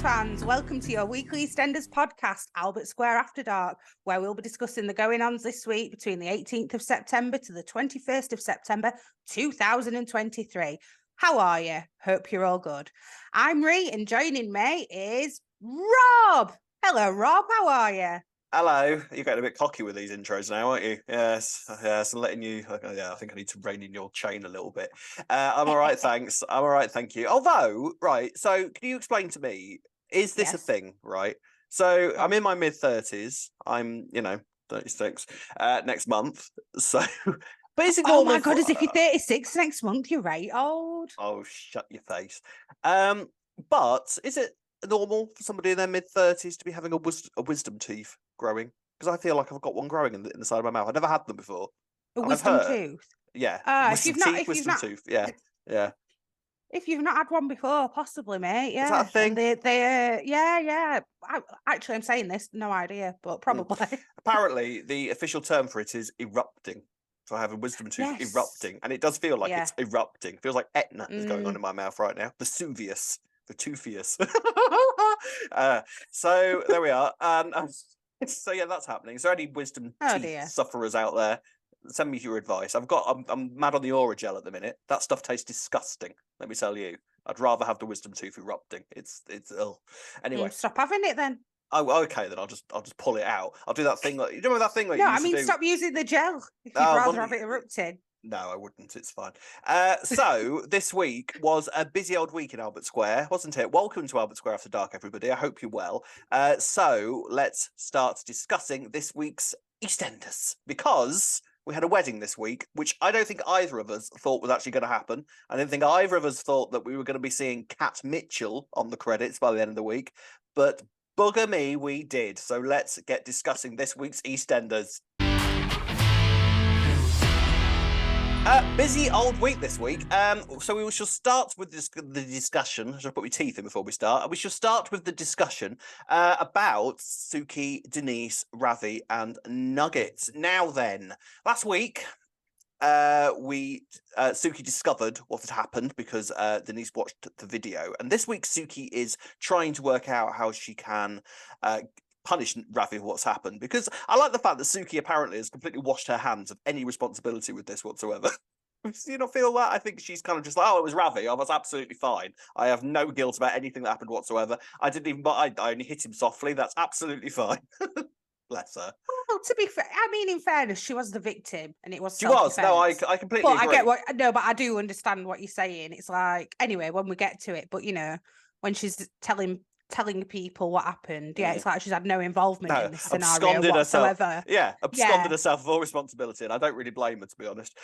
fans, welcome to your weekly EastEnders podcast, Albert Square After Dark, where we'll be discussing the going-ons this week between the 18th of September to the 21st of September 2023. How are you? Hope you're all good. I'm Ree, and joining me is Rob. Hello, Rob. How are you? Hello. You're getting a bit cocky with these intros now, aren't you? Yes. I'm letting you. Yeah, I think I need to rein in your chain a little bit. I'm all right, thanks. I'm all right, thank you. Although, right. So, can you explain to me? Is this a thing? Right. So, I'm in my mid-30s. I'm, 36 next month. So, but is it normal? Oh my God! As if you're 36 next month, you're right old. Oh, shut your face. But is it normal for somebody in their mid-30s to be having a wisdom teeth growing? Because I feel like I've got one growing in the side of my mouth. I've never had them before. A And wisdom I've heard, tooth. yeah, If you've wisdom not, tooth, yeah. if you've not had one before, possibly, mate. Yeah, Is that a thing? And yeah. Actually, I'm saying this, no idea, but probably. Apparently, the official term for it is erupting. So I have a wisdom tooth erupting, and it does feel like it's erupting. It feels like Etna is going on in my mouth right now. Vesuvius, Vetufius. So there we are. So yeah, that's happening. So any wisdom teeth sufferers out there, send me your advice. I'm mad on the Oragel at the minute. That stuff tastes disgusting. Let me tell you. I'd rather have the wisdom tooth erupting. It's ill. Anyway, stop having it then. Oh, okay. Then I'll just pull it out. I'll do that thing. Like, you know that thing. Like, no, you I mean, do? Stop using the gel if you'd rather have it erupting. No, I wouldn't. It's fine. So this week was a busy old week in Albert Square, wasn't it? Welcome to Albert Square After Dark, everybody. I hope you're well. So let's start discussing this week's EastEnders, because we had a wedding this week, which I don't think either of us thought was actually going to happen. I didn't think either of us thought that we were going to be seeing Kat Mitchell on the credits by the end of the week, but bugger me, we did. So let's get discussing this week's EastEnders. Busy old week this week. So we shall start with the discussion. I should put my teeth in before we start. We shall start with the discussion about Suki, Denise, Ravi, and Nugget. Now then, last week Suki discovered what had happened because Denise watched the video, and this week Suki is trying to work out how she can punish Ravi for what's happened, because I like the fact that Suki apparently has completely washed her hands of any responsibility with this whatsoever. Do you not feel that? I think she's kind of just like, oh, it was Ravi. I was absolutely fine. I have no guilt about anything that happened whatsoever. I didn't even, I only hit him softly. That's absolutely fine. Bless her. Well, to be fair, I mean, in fairness, she was the victim, and it was. She was. No, I completely agree. But I do understand what you're saying. It's like, anyway, when we get to it, but when she's telling people what happened, it's like she's had no involvement in this scenario whatsoever. Absconded herself of all responsibility, and I don't really blame her, to be honest.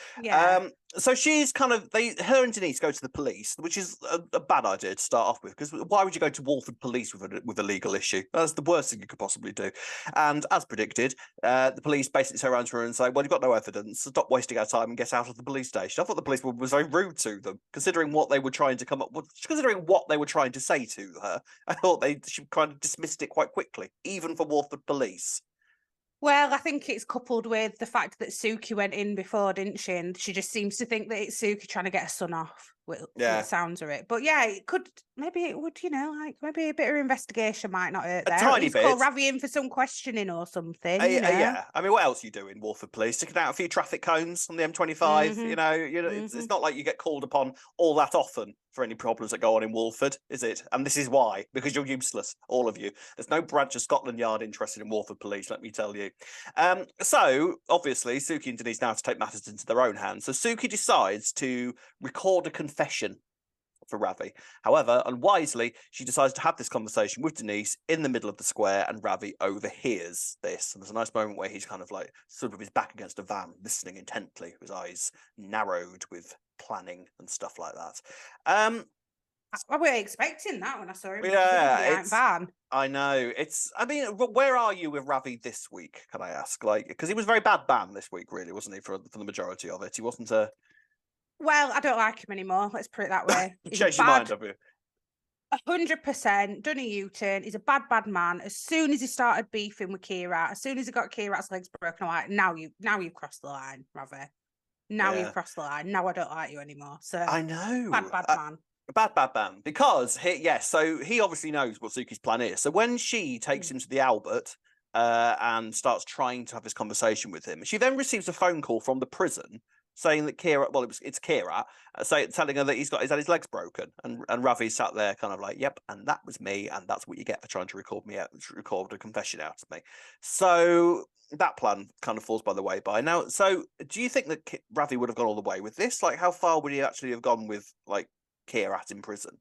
So she's kind of her and Denise go to the police, which is a bad idea to start off with, because why would you go to Walford Police with a legal issue? That's the worst thing you could possibly do. And as predicted, the police basically turn around to her and say, well, you've got no evidence, so stop wasting our time and get out of the police station. I thought the police was very rude to them, considering what they were trying to come up with, considering what they were trying to say to her. I thought she kind of dismissed it quite quickly, even for Walford Police. Well, I think it's coupled with the fact that Suki went in before, didn't she? And she just seems to think that it's Suki trying to get her son off. With the sounds of it, but it could, maybe it would, maybe a bit of investigation might not hurt there. Tiny bit. Call Ravi in for some questioning or something. Yeah, I mean, what else are you doing, Walford Police? Sticking out a few traffic cones on the M25. Mm-hmm. It's not like you get called upon all that often for any problems that go on in Walford, is it? And this is why, because you're useless, all of you. There's no branch of Scotland Yard interested in Walford Police, let me tell you. So obviously, Suki and Denise now have to take matters into their own hands. So Suki decides to record a confession for Ravi. However, unwisely, she decides to have this conversation with Denise in the middle of the square, and Ravi overhears this. And there's a nice moment where he's kind of like sort of his back against a van, listening intently, his eyes narrowed with planning and stuff like that. I was expecting that when I saw him. Yeah, van. I know. I mean, where are you with Ravi this week, can I ask? Like, because he was a very bad ban this week, really, wasn't he, for the majority of it? He wasn't a... Well, I don't like him anymore. Let's put it that way. Change your mind, have you? 100% done a U-turn. He's a bad man. As soon as he started beefing with Kira, as soon as he got Kira's legs broken, I'm like, now you've crossed the line, Ravi. Now you've crossed the line. Now I don't like you anymore. So I know. Bad man. Bad, bad, bad. Because so he obviously knows what Suki's plan is. So when she takes him to the Albert and starts trying to have this conversation with him, she then receives a phone call from the prison saying that it's Kira, telling her that he's had his legs broken, and Ravi sat there kind of like, yep, and that was me, and that's what you get for trying to record a confession out of me. So that plan kind of falls by the way by now. So do you think that Ravi would have gone all the way with this? Like, how far would he actually have gone with like Kira in prison?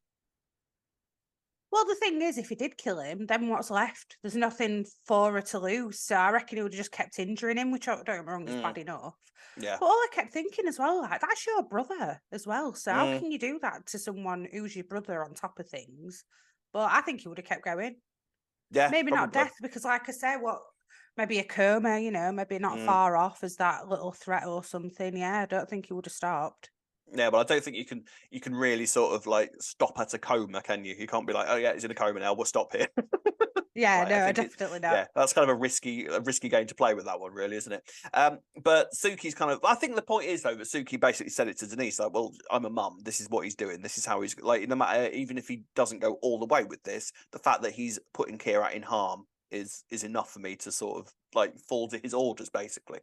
Well, the thing is, if he did kill him, then what's left? There's nothing for her to lose. So I reckon he would have just kept injuring him, which, don't get me wrong, is bad enough. Yeah. But all I kept thinking as well, like, that's your brother as well. So how Mm. can you do that to someone who's your brother on top of things? But I think he would have kept going. Yeah, Maybe not probably. death, because like I said, maybe a coma, maybe not far off as that little threat or something. Yeah, I don't think he would have stopped. Yeah, but I don't think you can really sort of like stop at a coma, can you? You can't be like, oh yeah, he's in a coma now, we'll stop here. Yeah, Like, I no, think definitely not. yeah, that's kind of a risky game to play with that one, really, isn't it? But Suki's kind of. I think the point is though that Suki basically said it to Denise, like, well, I'm a mum. This is what he's doing. This is how he's like. No matter, even if he doesn't go all the way with this, the fact that he's putting Kira in harm is enough for me to sort of like fall to his orders, basically.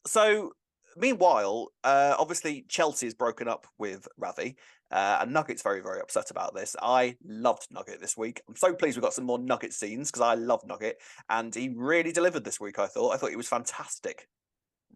So meanwhile, obviously Chelsea is broken up with Ravi, and Nugget's very, very upset about this. I loved Nugget this week. I'm so pleased we got some more Nugget scenes because I love Nugget, and he really delivered this week. I thought he was fantastic.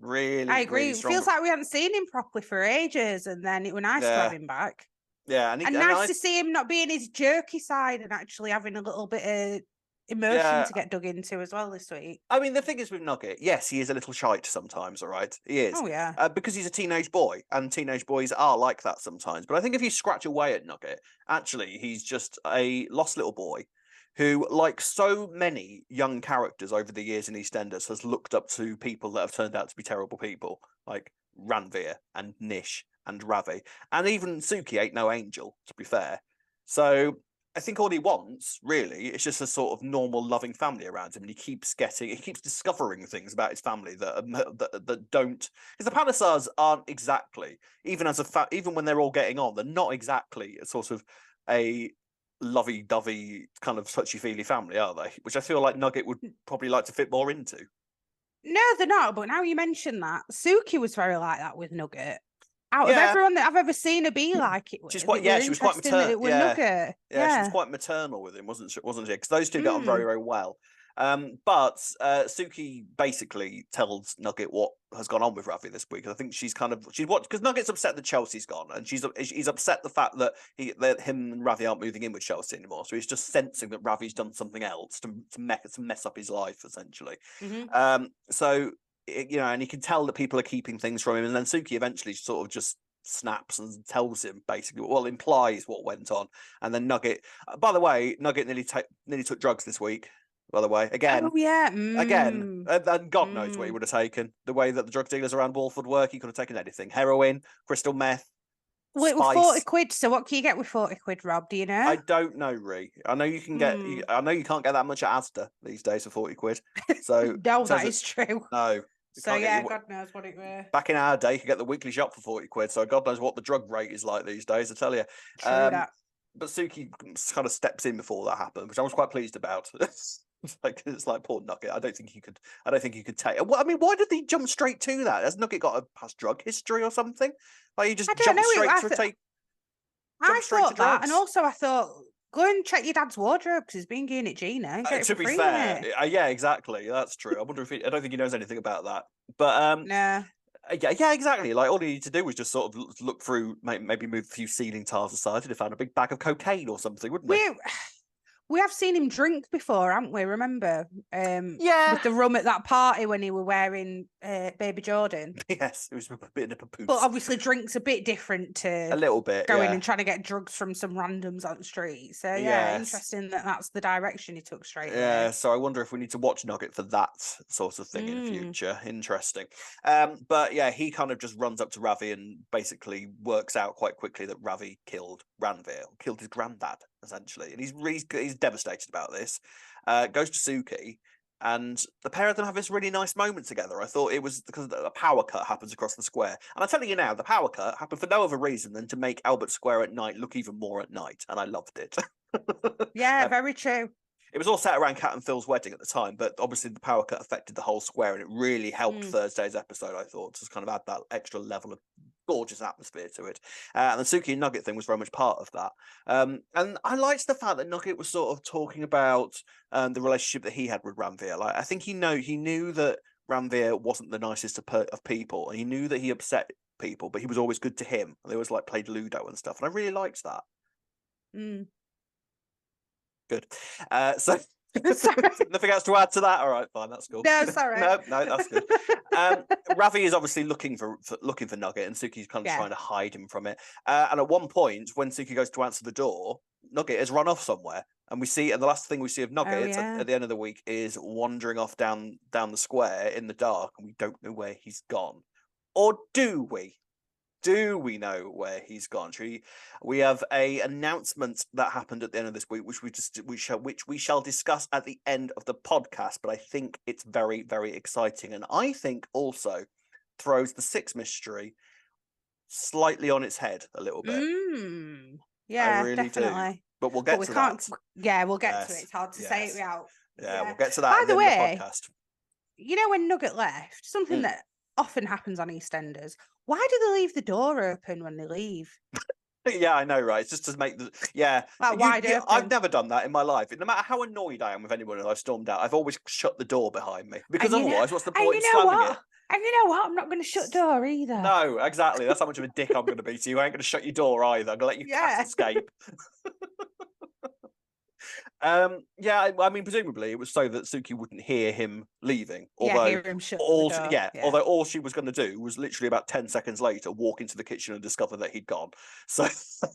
Really, I agree. really It strong. feels like we hadn't seen him properly for ages, and then it was nice to have him back. Yeah, and nice to see him not being his jerky side and actually having a little bit of emotion to get dug into as well this week. I mean, the thing is with Nugget, yes, he is a little shite sometimes, all right? He is. Oh, yeah. Because he's a teenage boy, and teenage boys are like that sometimes. But I think if you scratch away at Nugget, actually, he's just a lost little boy who, like so many young characters over the years in EastEnders, has looked up to people that have turned out to be terrible people, like Ranveer and Nish and Ravi. And even Suki ain't no angel, to be fair. So I think all he wants, really, is just a sort of normal, loving family around him, and he keeps discovering things about his family that don't, because the Palasars aren't exactly, even even when they're all getting on, they're not exactly a sort of a lovey-dovey kind of touchy-feely family, are they? Which I feel like Nugget would probably like to fit more into. No, they're not. But now you mention that, Suki was very like that with Nugget. Out of everyone that I've ever seen her be like it with, she was quite maternal. Nugget. Yeah, she was quite maternal with him, wasn't she? Because those two get on very, very well. But Suki basically tells Nugget what has gone on with Ravi this week. I think she's because Nugget's upset that Chelsea's gone, and he's upset the fact that him and Ravi aren't moving in with Chelsea anymore. So he's just sensing that Ravi's done something else to mess up his life, essentially. So and you can tell that people are keeping things from him, and then Suki eventually sort of just snaps and tells him basically, implies what went on, and then Nugget. By the way, Nugget nearly took drugs this week. By the way, again, and God knows what he would have taken. The way that the drug dealers around Walford work, he could have taken anything: heroin, crystal meth. Well, it was 40 quid. So what can you get with 40 quid, Rob? Do you know? I don't know, Ree. I know you can get. I know you can't get that much at Asda these days for 40 quid. So no, that is true. No. So yeah, God knows what it were. Back in our day, you could get the weekly shop for 40 quid. So God knows what the drug rate is like these days, I tell you. True that. But Suki kind of steps in before that happened, which I was quite pleased about. It's like poor Nugget. I don't think you could take. Well, I mean, why did he jump straight to that? Has Nugget got a past drug history or something? Like he just jumped straight to take. I thought that, and also I thought, go and check your dad's wardrobe because he's been getting it Gina. To be fair, yeah, exactly. That's true. I wonder if I don't think he knows anything about that. But nah. Yeah, exactly. Like all he needed to do was just sort of look through, maybe move a few ceiling tiles aside, and found a big bag of cocaine or something, wouldn't he? We have seen him drink before, haven't we? Remember? With the rum at that party when he were wearing Baby Jordan. Yes, it was a bit of a papoose. But obviously, drink's a bit different to a little bit going and trying to get drugs from some randoms on the street. So interesting that's the direction he took straight away. Yeah, so I wonder if we need to watch Nugget for that sort of thing in the future. Interesting. But yeah, he kind of just runs up to Ravi and basically works out quite quickly that Ravi killed Ranveer, killed his granddad essentially, and he's devastated about this. Goes to Suki And the pair of them have this really nice moment together. I thought it was because a power cut happens across the square. And I'm telling you now, the power cut happened for no other reason than to make Albert Square at night look even more at night. And I loved it. Yeah, very true. It was all set around Cat and Phil's wedding at the time, but obviously the power cut affected the whole square, and it really helped Thursday's episode, I thought, to kind of add that extra level of gorgeous atmosphere to it. And the Suki and Nugget thing was very much part of that. And I liked the fact that Nugget was sort of talking about the relationship that he had with Ranveer. Like, I think he knew that Ranveer wasn't the nicest of people, and he knew that he upset people, but he was always good to him. And they always like played Ludo and stuff, and I really liked that. Good. So nothing else to add to that. All right, fine, that's cool. No, sorry. no, that's good. Ravi is obviously looking for Nugget, and Suki's kind of trying to hide him from it. And at one point, when Suki goes to answer the door, Nugget has run off somewhere, and we see, and the last thing we see of Nugget at the end of the week is wandering off down the square in the dark, and we don't know where he's gone, or do we? Do we know where he's gone? We have a announcement that happened at the end of this week, which we shall discuss at the end of the podcast. But I think it's very, very exciting, and I think also throws the Six mystery slightly on its head a little bit. Yeah, I really definitely. do. But we'll get to that. Yeah, we'll get to it. It's hard to say it out. Yeah, we'll get to that. By the way, podcast. You know, when Nugget left, something that often happens on EastEnders. Why do they leave the door open when they leave? Yeah, I know, right? It's just to make the like wide open. I've never done that in my life. No matter how annoyed I am with anyone and I've stormed out, I've always shut the door behind me, because otherwise, what's the point of slamming it? And you know what? I'm not going to shut the door either. No, exactly. That's how much of a dick I'm going to be to you. I ain't going to shut your door either. I'm going to let you cat escape. I mean, presumably it was so that Suki wouldn't hear him leaving. Although, hear him shut the door. Although all she was going to do was literally about 10 seconds later walk into the kitchen and discover that he'd gone. So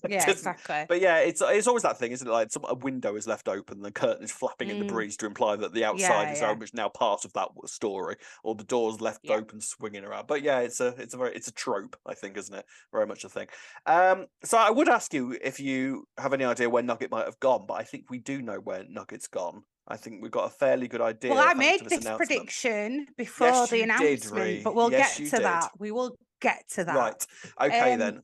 exactly. But yeah, it's always that thing, isn't it? Like a window is left open, the curtain is flapping in the breeze to imply that the outside is very much now part of that story, or the door's left open, swinging around. But yeah, it's a trope, I think, isn't it? Very much a thing. So I would ask you if you have any idea where Nugget might have gone, but I think we do know where Nugget's gone. I think we've got a fairly good idea. Well, I made this prediction before the announcement, but we'll get to that. We will get to that. Right. Okay, then.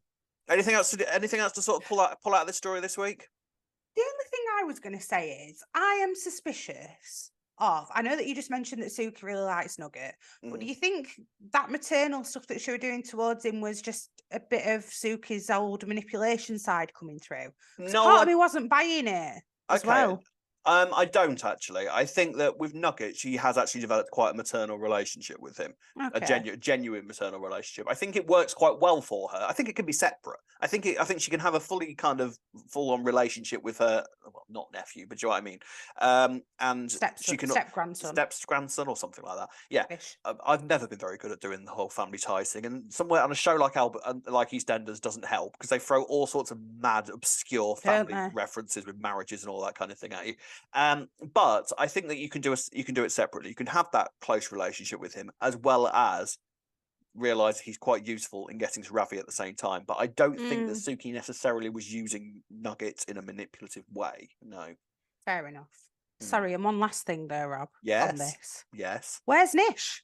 Anything else to sort of pull out of this story this week? The only thing I was going to say is I am suspicious of. I know that you just mentioned that Suki really likes Nugget, but do you think that maternal stuff that she was doing towards him was just a bit of Suki's old manipulation side coming through? No, part of me wasn't buying it as well. I don't actually. I think that with Nugget, she has actually developed quite a maternal relationship with him, a genuine maternal relationship. I think it works quite well for her. I think it can be separate. I think she can have a full-on relationship with her, well, not nephew, but do you know what I mean? And she can step-grandson or something like that. Yeah, I've never been very good at doing the whole family ties thing, and somewhere on a show like EastEnders doesn't help, because they throw all sorts of mad, obscure family references with marriages and all that kind of thing at you. But I think that you can do it separately. You can have that close relationship with him, as well as realize he's quite useful in getting to Ravi at the same time. But I don't think that Suki necessarily was using Nuggets in a manipulative way. No. Fair enough. Sorry, and one last thing there, Rob. Yes. On this. Yes. Where's Nish?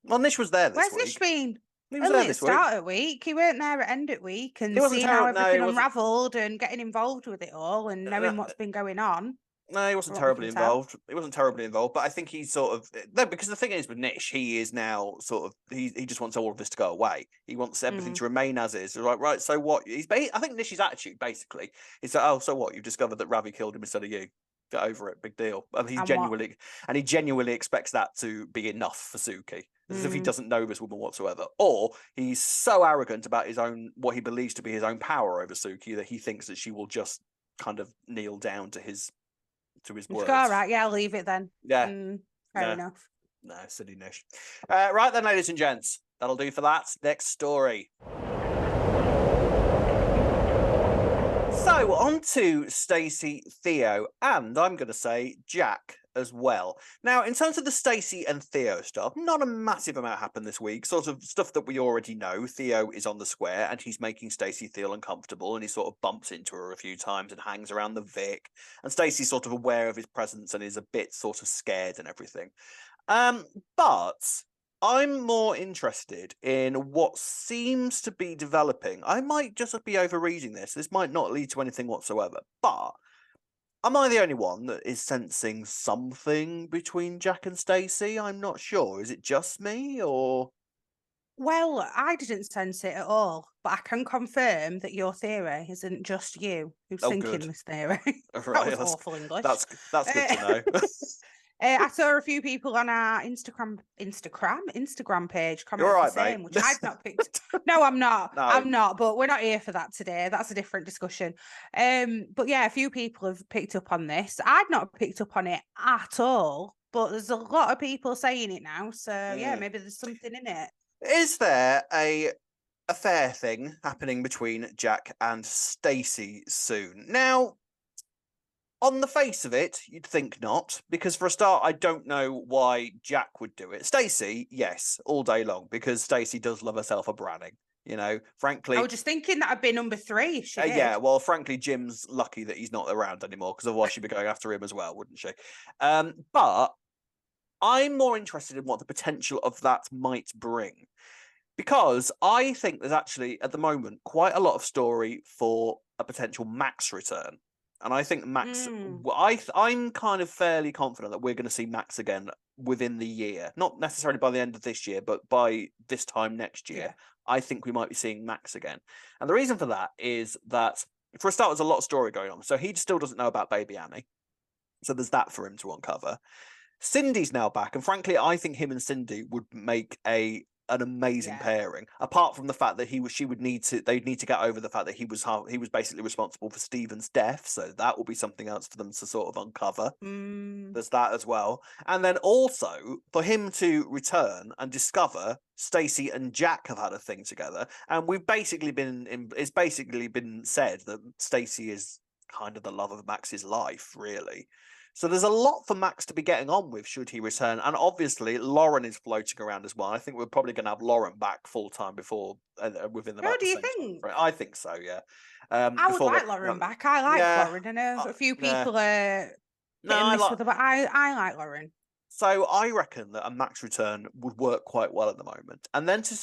Well, Nish was there this week. Where's Nish been? He was there this week. Start of week. He weren't there at end of week, and seeing how everything unravelled and getting involved with it all and knowing what's been going on. No, he wasn't terribly involved. He wasn't terribly involved, but I think he's sort of because the thing is with Nish, he is now sort of he just wants all of this to go away. He wants everything to remain as is. Like, right, so what? I think Nish's attitude basically is that, oh, so what? You've discovered that Ravi killed him instead of you. Get over it, big deal. And he genuinely expects that to be enough for Suki, as if he doesn't know this woman whatsoever, or he's so arrogant about what he believes to be his own power over Suki that he thinks that she will just kind of kneel down to his words. All right, yeah, I'll leave it then. Yeah, fair enough. No, silly Nish. Right then, ladies and gents, that'll do for that. Next story. So on to Stacey, Theo, and I'm going to say Jack as well. Now, in terms of the Stacey and Theo stuff, not a massive amount happened this week. Sort of stuff that we already know. Theo is on the square and he's making Stacey feel uncomfortable, and he sort of bumps into her a few times and hangs around the Vic. And Stacey's sort of aware of his presence and is a bit sort of scared and everything. But I'm more interested in what seems to be developing. I might just be overreading this. This might not lead to anything whatsoever, but am I the only one that is sensing something between Jack and Stacey? I'm not sure. Is it just me, or? Well, I didn't sense it at all, but I can confirm that your theory isn't just you who's Oh, thinking good. this theory. That Right, was awful English. that's good to know. I saw a few people on our Instagram page comment You're the right, same, mate. which I've not picked. No, I'm not. No. I'm not. But we're not here for that today. That's a different discussion. But yeah, a few people have picked up on this. I've not picked up on it at all, but there's a lot of people saying it now. So yeah, maybe there's something in it. Is there a affair thing happening between Jack and Stacey soon? Now, on the face of it, you'd think not, because for a start, I don't know why Jack would do it. Stacey, yes, all day long, because Stacey does love herself a branning. You know, frankly, I was just thinking that I'd be number 3 if she did. yeah, well, frankly, Jim's lucky that he's not around anymore, because otherwise she'd be going after him as well, wouldn't she? But I'm more interested in what the potential of that might bring, because I think there's actually, at the moment, quite a lot of story for a potential Max return. And I think Max, I'm kind of fairly confident that we're going to see Max again within the year. Not necessarily by the end of this year, but by this time next year. Yeah. I think we might be seeing Max again. And the reason for that is that, for a start, there's a lot of story going on. So he still doesn't know about baby Annie. So there's that for him to uncover. Cindy's now back. And frankly, I think him and Cindy would make an amazing pairing. Apart from the fact that they'd need to get over the fact that he was basically responsible for Stephen's death, so that will be something else for them to sort of uncover. There's that as well, and then also for him to return and discover Stacey and Jack have had a thing together, and it's basically been said that Stacey is kind of the love of Max's life, really. So there's a lot for Max to be getting on with should he return. And obviously, Lauren is floating around as well. I think we're probably going to have Lauren back full time before within the. Oh, do you think? I think so, yeah. I would like Lauren back. I like Lauren. I know a few people are hitting this with her, but I like Lauren. So I reckon that a Max return would work quite well at the moment. And then to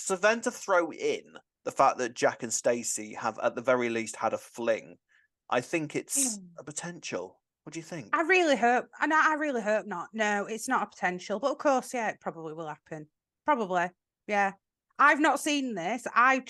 throw in the fact that Jack and Stacey have at the very least had a fling, I think it's a potential. What do you think? I really hope not. No, it's not a potential. But of course, yeah, it probably will happen. Probably. Yeah. I've not seen this. I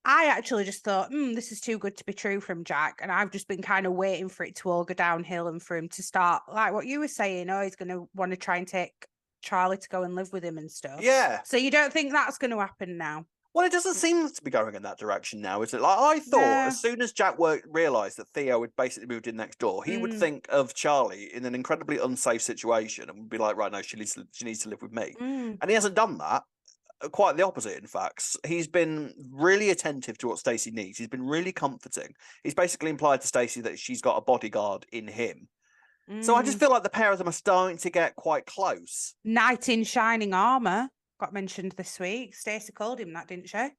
actually just thought, this is too good to be true from Jack. And I've just been kind of waiting for it to all go downhill and for him to start, like what you were saying, he's going to want to try and take Charlie to go and live with him and stuff. Yeah. So you don't think that's going to happen now? Well, it doesn't seem to be going in that direction now, is it? Like I thought, as soon as Jack realised that Theo had basically moved in next door, he would think of Charlie in an incredibly unsafe situation and would be like, "Right, no, she needs to live with me." And he hasn't done that. Quite the opposite, in fact. He's been really attentive to what Stacey needs. He's been really comforting. He's basically implied to Stacey that she's got a bodyguard in him. So I just feel like the pair of them are starting to get quite close. Knight in shining armour got mentioned this week. Stacey called him that, didn't she? At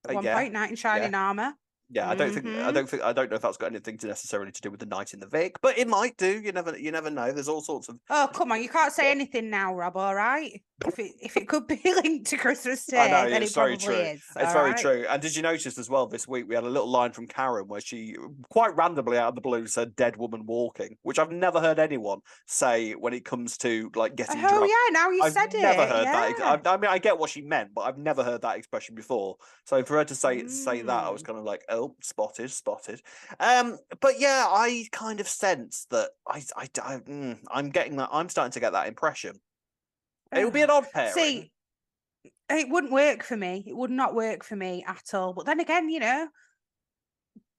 one point, knight in shining armour. Yeah, I don't know if that's got anything to necessarily to do with the night in the Vic, but it might do. You never know. There's all sorts of. Oh, come on! You can't say anything now, Rob. All right. If it could be linked to Christmas Day, then it probably is. It's very true. And did you notice as well this week we had a little line from Karen where she quite randomly out of the blue said "dead woman walking," which I've never heard anyone say when it comes to like getting drunk. Oh yeah, now you said it. I've never heard that. I mean, I get what she meant, but I've never heard that expression before. So for her to say that, I was kind of like, oh, spotted. But yeah, I kind of sense that I'm getting that. I'm starting to get that impression. It would be an odd pairing. See, it wouldn't work for me. It would not work for me at all. But then again,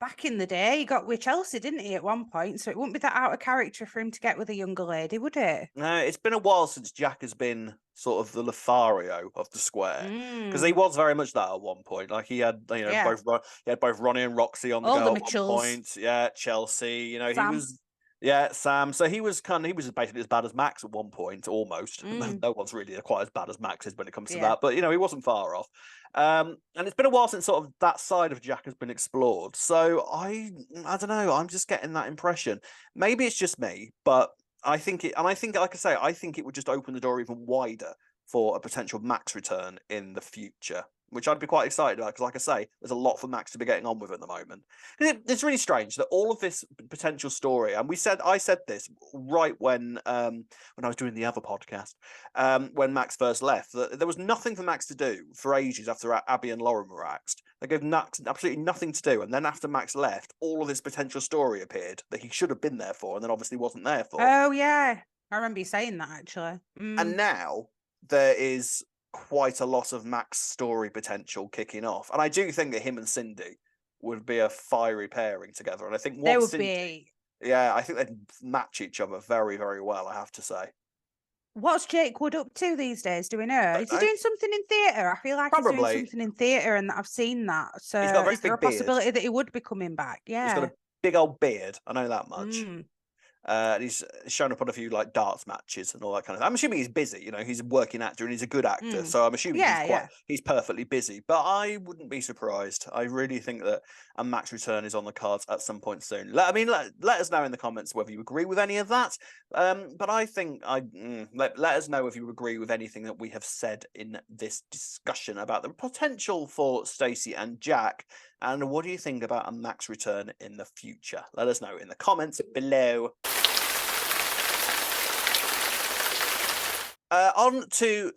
back in the day, he got with Chelsea, didn't he, at one point? So it wouldn't be that out of character for him to get with a younger lady, would it? No, it's been a while since Jack has been sort of the Lothario of the square, because he was very much that at one point. Like he had, both Ronnie and Roxy on the go at one point. Yeah, Chelsea. Sam. He was. Yeah, Sam. So he was basically as bad as Max at one point, almost. Mm. No one's really quite as bad as Max is when it comes to Yeah. that, but he wasn't far off. And it's been a while since sort of that side of Jack has been explored. So I don't know. I'm just getting that impression. Maybe it's just me, but I think like I say, I think it would just open the door even wider for a potential Max return in the future, which I'd be quite excited about because, like I say, there's a lot for Max to be getting on with at the moment. It's really strange that all of this potential story, and I said this right when I was doing the other podcast, when Max first left, that there was nothing for Max to do for ages after Abby and Lauren were axed. They gave Max absolutely nothing to do, and then after Max left, all of this potential story appeared that he should have been there for, and then obviously wasn't there for. Oh yeah, I remember you saying that actually. And now there is quite a lot of Max story potential kicking off. And I do think that him and Cindy would be a fiery pairing together. And I think They would Cindy, be. yeah, I think they'd match each other very, very well, I have to say. What's Jake Wood up to these days? Do we know? Is he doing something in theatre? I feel like he's Probably. doing something in theatre and I've seen that. So He's got a very is there a big beard. possibility that he would be coming back? He's Yeah. got a big old beard. I know that much. And he's shown up on a few like darts matches and all that kind of thing. I'm assuming he's busy, he's a working actor and he's a good actor. So I'm assuming he's perfectly busy, but I wouldn't be surprised. I really think that a Max return is on the cards at some point soon. Let us know in the comments whether you agree with any of that. But I think let us know if you agree with anything that we have said in this discussion about the potential for Stacey and Jack. And what do you think about a Max return in the future? Let us know in the comments below. On to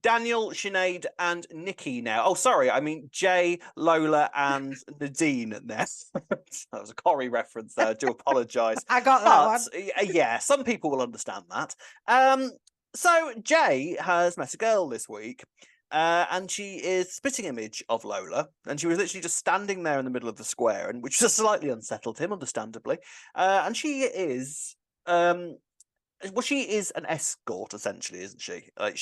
Daniel, Sinead, and Nikki now. Oh, sorry, I mean Jay, Lola, and Nadine now. That was a Corrie reference there. I do apologise. I got that one. Yeah, some people will understand that. So Jay has met a girl this week. And she is a spitting image of Lola, and she was literally just standing there in the middle of the square, and which just slightly unsettled him, understandably. And she is she is an escort essentially, isn't she? Like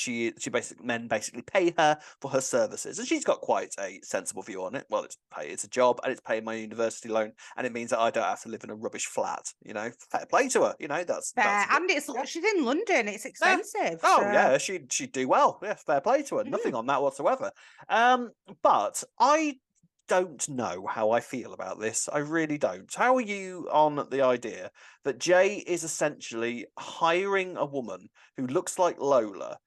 men basically pay her for her services, and she's got quite a sensible view on it. Well, it's a job, and it's paying my university loan, and it means that I don't have to live in a rubbish flat. Fair play to her. That's fair. And she's in London. It's expensive. Yeah. Oh yeah, she'd do well. Yeah, fair play to her. Nothing on that whatsoever. But I don't know how I feel about this. I really don't. How are you on the idea that Jay is essentially hiring a woman who looks like Lola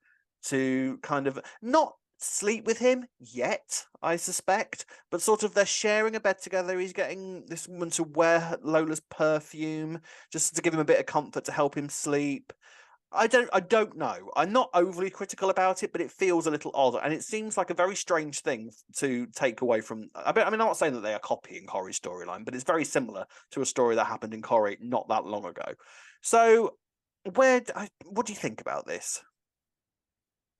to kind of not sleep with him yet, I suspect, but sort of they're sharing a bed together. He's getting this woman to wear Lola's perfume just to give him a bit of comfort to help him sleep. I don't know. I'm not overly critical about it, but it feels a little odd, and it seems like a very strange thing to take away from. I mean, I'm not saying that they are copying Corrie's storyline, but it's very similar to a story that happened in Corrie not that long ago. So, what do you think about this?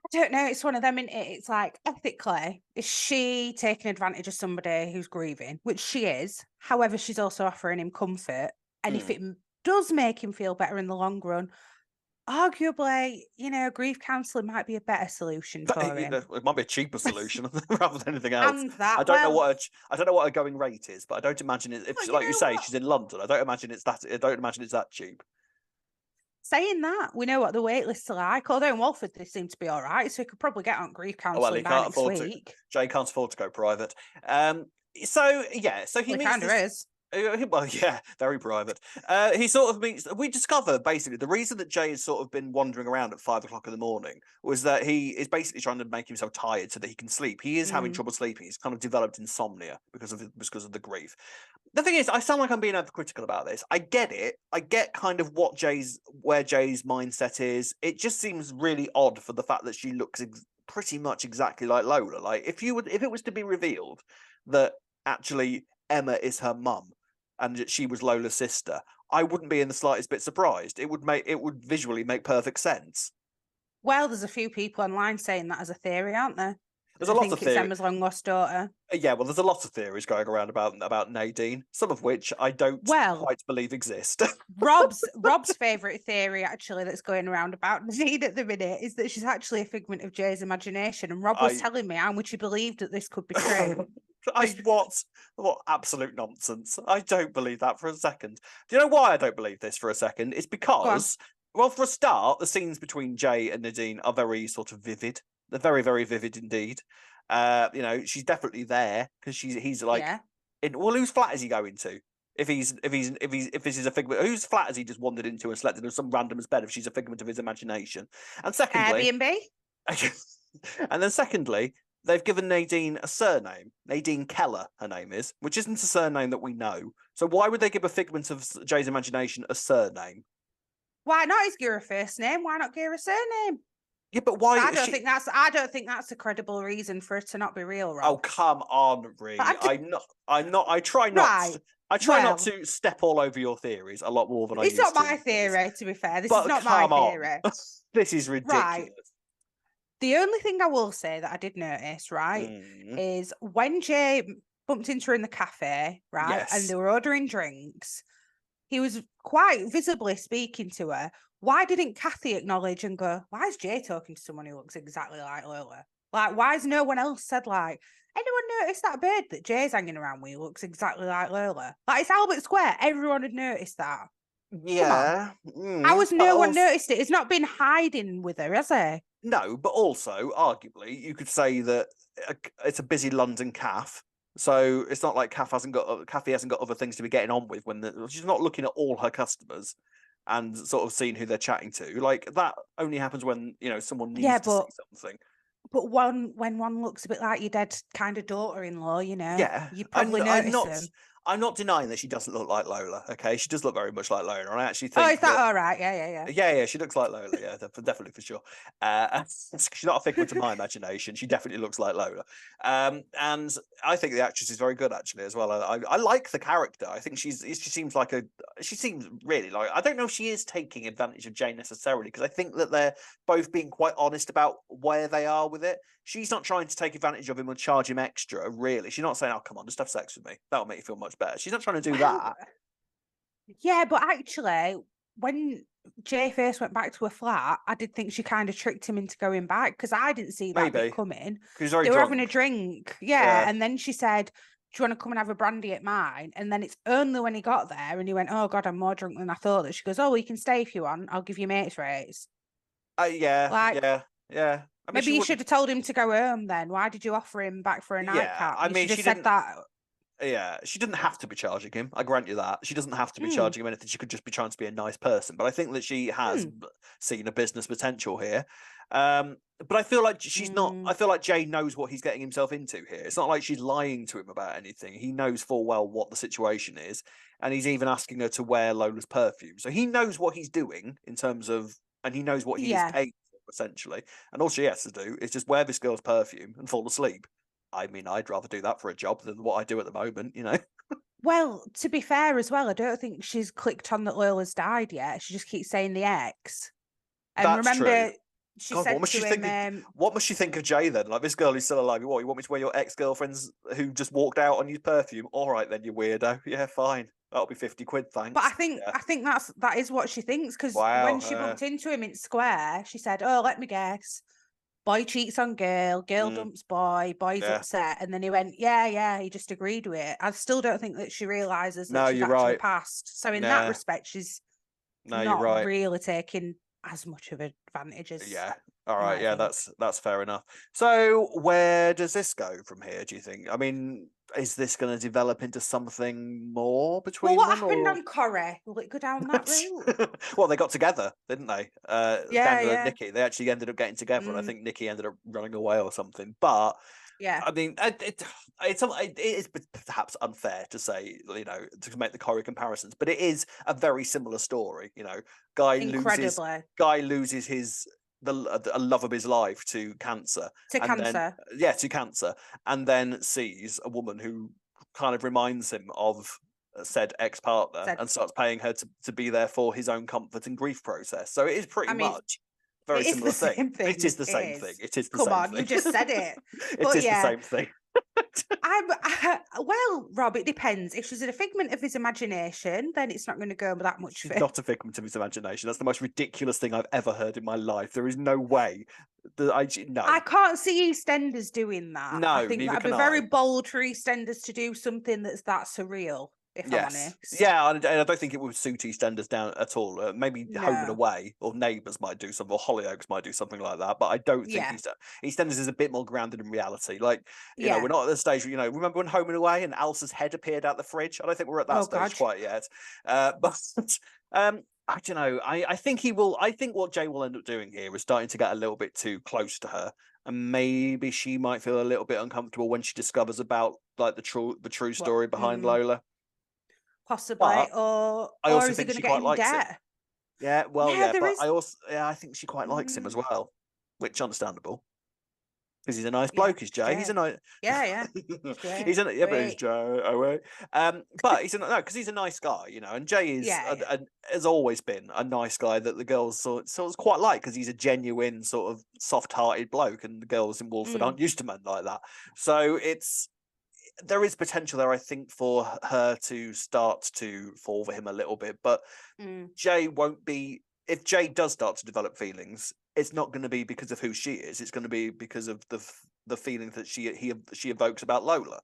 I don't know. It's one of them. It's like, ethically, is she taking advantage of somebody who's grieving, which she is. However, she's also offering him comfort, and if it does make him feel better in the long run, arguably, grief counselling might be a better solution for him. It might be a cheaper solution rather than anything else. And that, I don't know what a going rate is, but I don't imagine it. If, like you say, she's in London, I don't imagine it's that cheap. Saying that, we know what the wait lists are like. Although in Walford they seem to be all right, so he could probably get on grief counselling by next week. Jay can't afford to go private. So he kind of is. Well, yeah, very private. He sort of meets. We discover basically the reason that Jay has sort of been wandering around at 5 o'clock in the morning was that he is basically trying to make himself tired so that he can sleep. He is having trouble sleeping. He's kind of developed insomnia because of the grief. The thing is, I sound like I'm being overcritical about this. I get it. I get kind of where Jay's mindset is. It just seems really odd for the fact that she looks pretty much exactly like Lola. Like if it was to be revealed that actually Emma is her mum and that she was Lola's sister, I wouldn't be in the slightest bit surprised. It would visually make perfect sense. Well, there's a few people online saying that as a theory, aren't there? There's a lot of theories. It's Emma's long lost daughter. Yeah, well, there's a lot of theories going around about Nadine, some of which I don't quite believe exist. Rob's favourite theory, actually, that's going around about Nadine at the minute is that she's actually a figment of Jay's imagination. And Rob was telling me how much he believed that this could be true. What absolute nonsense. I don't believe that for a second. Do you know why I don't believe this for a second? It's because, well, for a start, the scenes between Jay and Nadine are very sort of vivid. They're very, very vivid indeed. She's definitely there because he's like, well, whose flat is he going to? If this is a figment, whose flat has he just wandered into and slept in some random's bed? If she's a figment of his imagination, and secondly, Airbnb. And then secondly, they've given Nadine a surname. Nadine Keller, her name is, which isn't a surname that we know. So why would they give a figment of Jay's imagination a surname? Why not? Is give her a first name? Why not give her a surname? Yeah, but why? I don't think that's a credible reason for it to not be real, Rob. Oh, come on, Ree. I'm not. I try not. Right. I try not to step all over your theories a lot more than I used to. It's not my theory, to be fair. This is not my theory. This is ridiculous. Right. The only thing I will say that I did notice, right, is when Jay bumped into her in the cafe, right, and they were ordering drinks, he was quite visibly speaking to her. Why didn't Kathy acknowledge and go, why is Jay talking to someone who looks exactly like Lola? Like, why has no one else said, like, anyone noticed that bird that Jay's hanging around with looks exactly like Lola? Like, it's Albert Square. Everyone had noticed that. Yeah. How has no one noticed it? He's not been hiding with her, has he? No, but also, arguably, you could say that it's a busy London cafe. So it's not like Kathy hasn't got other things to be getting on with she's not looking at all her customers and sort of seeing who they're chatting to. Like, that only happens when, someone needs to see something. But when one looks a bit like your dead kind of daughter-in-law, you probably notice them. I'm not denying that she doesn't look like Lola. Okay, she does look very much like Lola, and I actually think. Oh, is that all right? Yeah. Yeah, she looks like Lola. Yeah, definitely for sure. She's not a figment of my imagination. She definitely looks like Lola. And I think the actress is very good actually as well. I like the character. I think she seems really like. I don't know if she is taking advantage of Jane necessarily because I think that they're both being quite honest about where they are with it. She's not trying to take advantage of him and charge him extra, really. She's not saying, oh, come on, just have sex with me. That'll make you feel much better. She's not trying to do that. Yeah, but actually, when Jay first went back to her flat, I did think she kind of tricked him into going back because I didn't see that bit coming. They were having a drink. Yeah, and then she said, do you want to come and have a brandy at mine? And then it's only when he got there and he went, oh, God, I'm more drunk than I thought, that she goes, oh, well, you can stay if you want. I'll give you mates rates. Yeah. I mean, maybe you should have told him to go home then. Why did you offer him back for a nightcap? I mean, she said that. Yeah, she didn't have to be charging him. I grant you that. She doesn't have to be charging him anything. She could just be trying to be a nice person. But I think that she has seen a business potential here. But I feel like she's not. I feel like Jay knows what he's getting himself into here. It's not like she's lying to him about anything. He knows full well what the situation is. And he's even asking her to wear Lola's perfume. So he knows what he's doing in terms of, and he knows what he is paid for, essentially. And all she has to do is just wear this girl's perfume and fall asleep. I mean, I'd rather do that for a job than what I do at the moment, Well, to be fair as well, I don't think she's clicked on that Lola's died yet. She just keeps saying the ex. And that's remember, true. She said what must she think of Jay then? Like, this girl is still alive. What, you want me to wear your ex-girlfriends who just walked out on your perfume? All right then, you weirdo. Yeah, fine. That'll be 50 quid, thanks. But I think that is what she thinks, because when she bumped into him in Square, she said, oh, let me guess. Boy cheats on girl, girl dumps boy, boy's upset. And then he went, yeah, he just agreed with it. I still don't think that she realises that she's actually passed. So in that respect, she's not really taking as much of advantage as... Yeah. All right. Yeah, that's fair enough. So where does this go from here, do you think? I mean, is this going to develop into something more between them? Well, what happened on Corrie? Will it go down that route? Well, they got together, didn't they? Daniel and Nikki. They actually ended up getting together, and I think Nikki ended up running away or something. But yeah, I mean, it is perhaps unfair to say, to make the Corrie comparisons, but it is a very similar story. Guy loses his a love of his life to cancer. To cancer, and then sees a woman who kind of reminds him of said ex-partner and starts paying her to be there for his own comfort and grief process. So it is pretty much very similar thing. It is the same thing. It is the same thing. Come on, you just said it. It is the same thing. Well, Rob, it depends. If she's a figment of his imagination, then it's not going to go that much. She's not a figment of his imagination. That's the most ridiculous thing I've ever heard in my life. There is no way No, I can't see EastEnders doing that. I no, think neither that'd be can very I. bold for EastEnders to do something that's that surreal, if I'm Yes. honest. Yeah, and I don't think it would suit EastEnders down at all. Maybe Home and No. Away or Neighbours might do something, or Hollyoaks might do something like that. But I don't think Yeah. EastEnders is a bit more grounded in reality. Like, Yeah. we're not at the stage where, remember when Home and Away and Alice's head appeared out the fridge? I don't think we're at that Oh, stage God. quite yet. But I don't know. I think he will. I think what Jay will end up doing here is starting to get a little bit too close to her. And maybe she might feel a little bit uncomfortable when she discovers about like the true What? story behind Lola. Possibly. But Or I or also is he think going to she get quite in likes him. debt? Yeah, well, Yeah, yeah, there but is. I think she quite likes him as Mm, well, which understandable because he's a nice yeah, bloke. Is it's Jay? He's a Jay. nice. Yeah, yeah. It's He's great. a yeah, but he's Great. Jay. Oh wait. But he's no, because he's a nice guy, And Jay is Yeah, yeah. has always been a nice guy that the girls sort of quite like because he's a genuine sort of soft-hearted bloke, and the girls in Wolford Mm, aren't used to men like that. So there is potential there, I think, for her to start to fall for him a little bit. But mm. Jay won't be. If Jay does start to develop feelings, it's not going to be because of who she is. It's going to be because of the feelings that she evokes about Lola.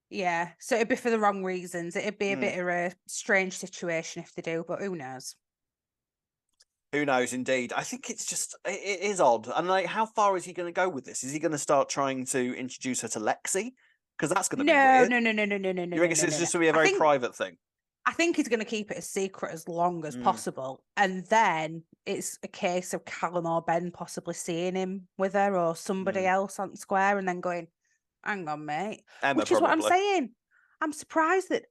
Yeah. So it'd be for the wrong reasons. It'd be a Mm. bit of a strange situation if they do, but who knows? Who knows? Indeed, I think it's just it is odd. And like, how far is he going to go with this? Is he going to start trying to introduce her to Lexi? Because that's going to be No, weird. no, no, no, no, no, no, no, You no, think no, it's no, no. just going to be a very private thing? I think he's going to keep it a secret as long as Mm. possible. And then it's a case of Callum or Ben possibly seeing him with her or somebody else on Square and then going, hang on, mate. Emma, Which is what I'm probably. saying. I'm surprised that,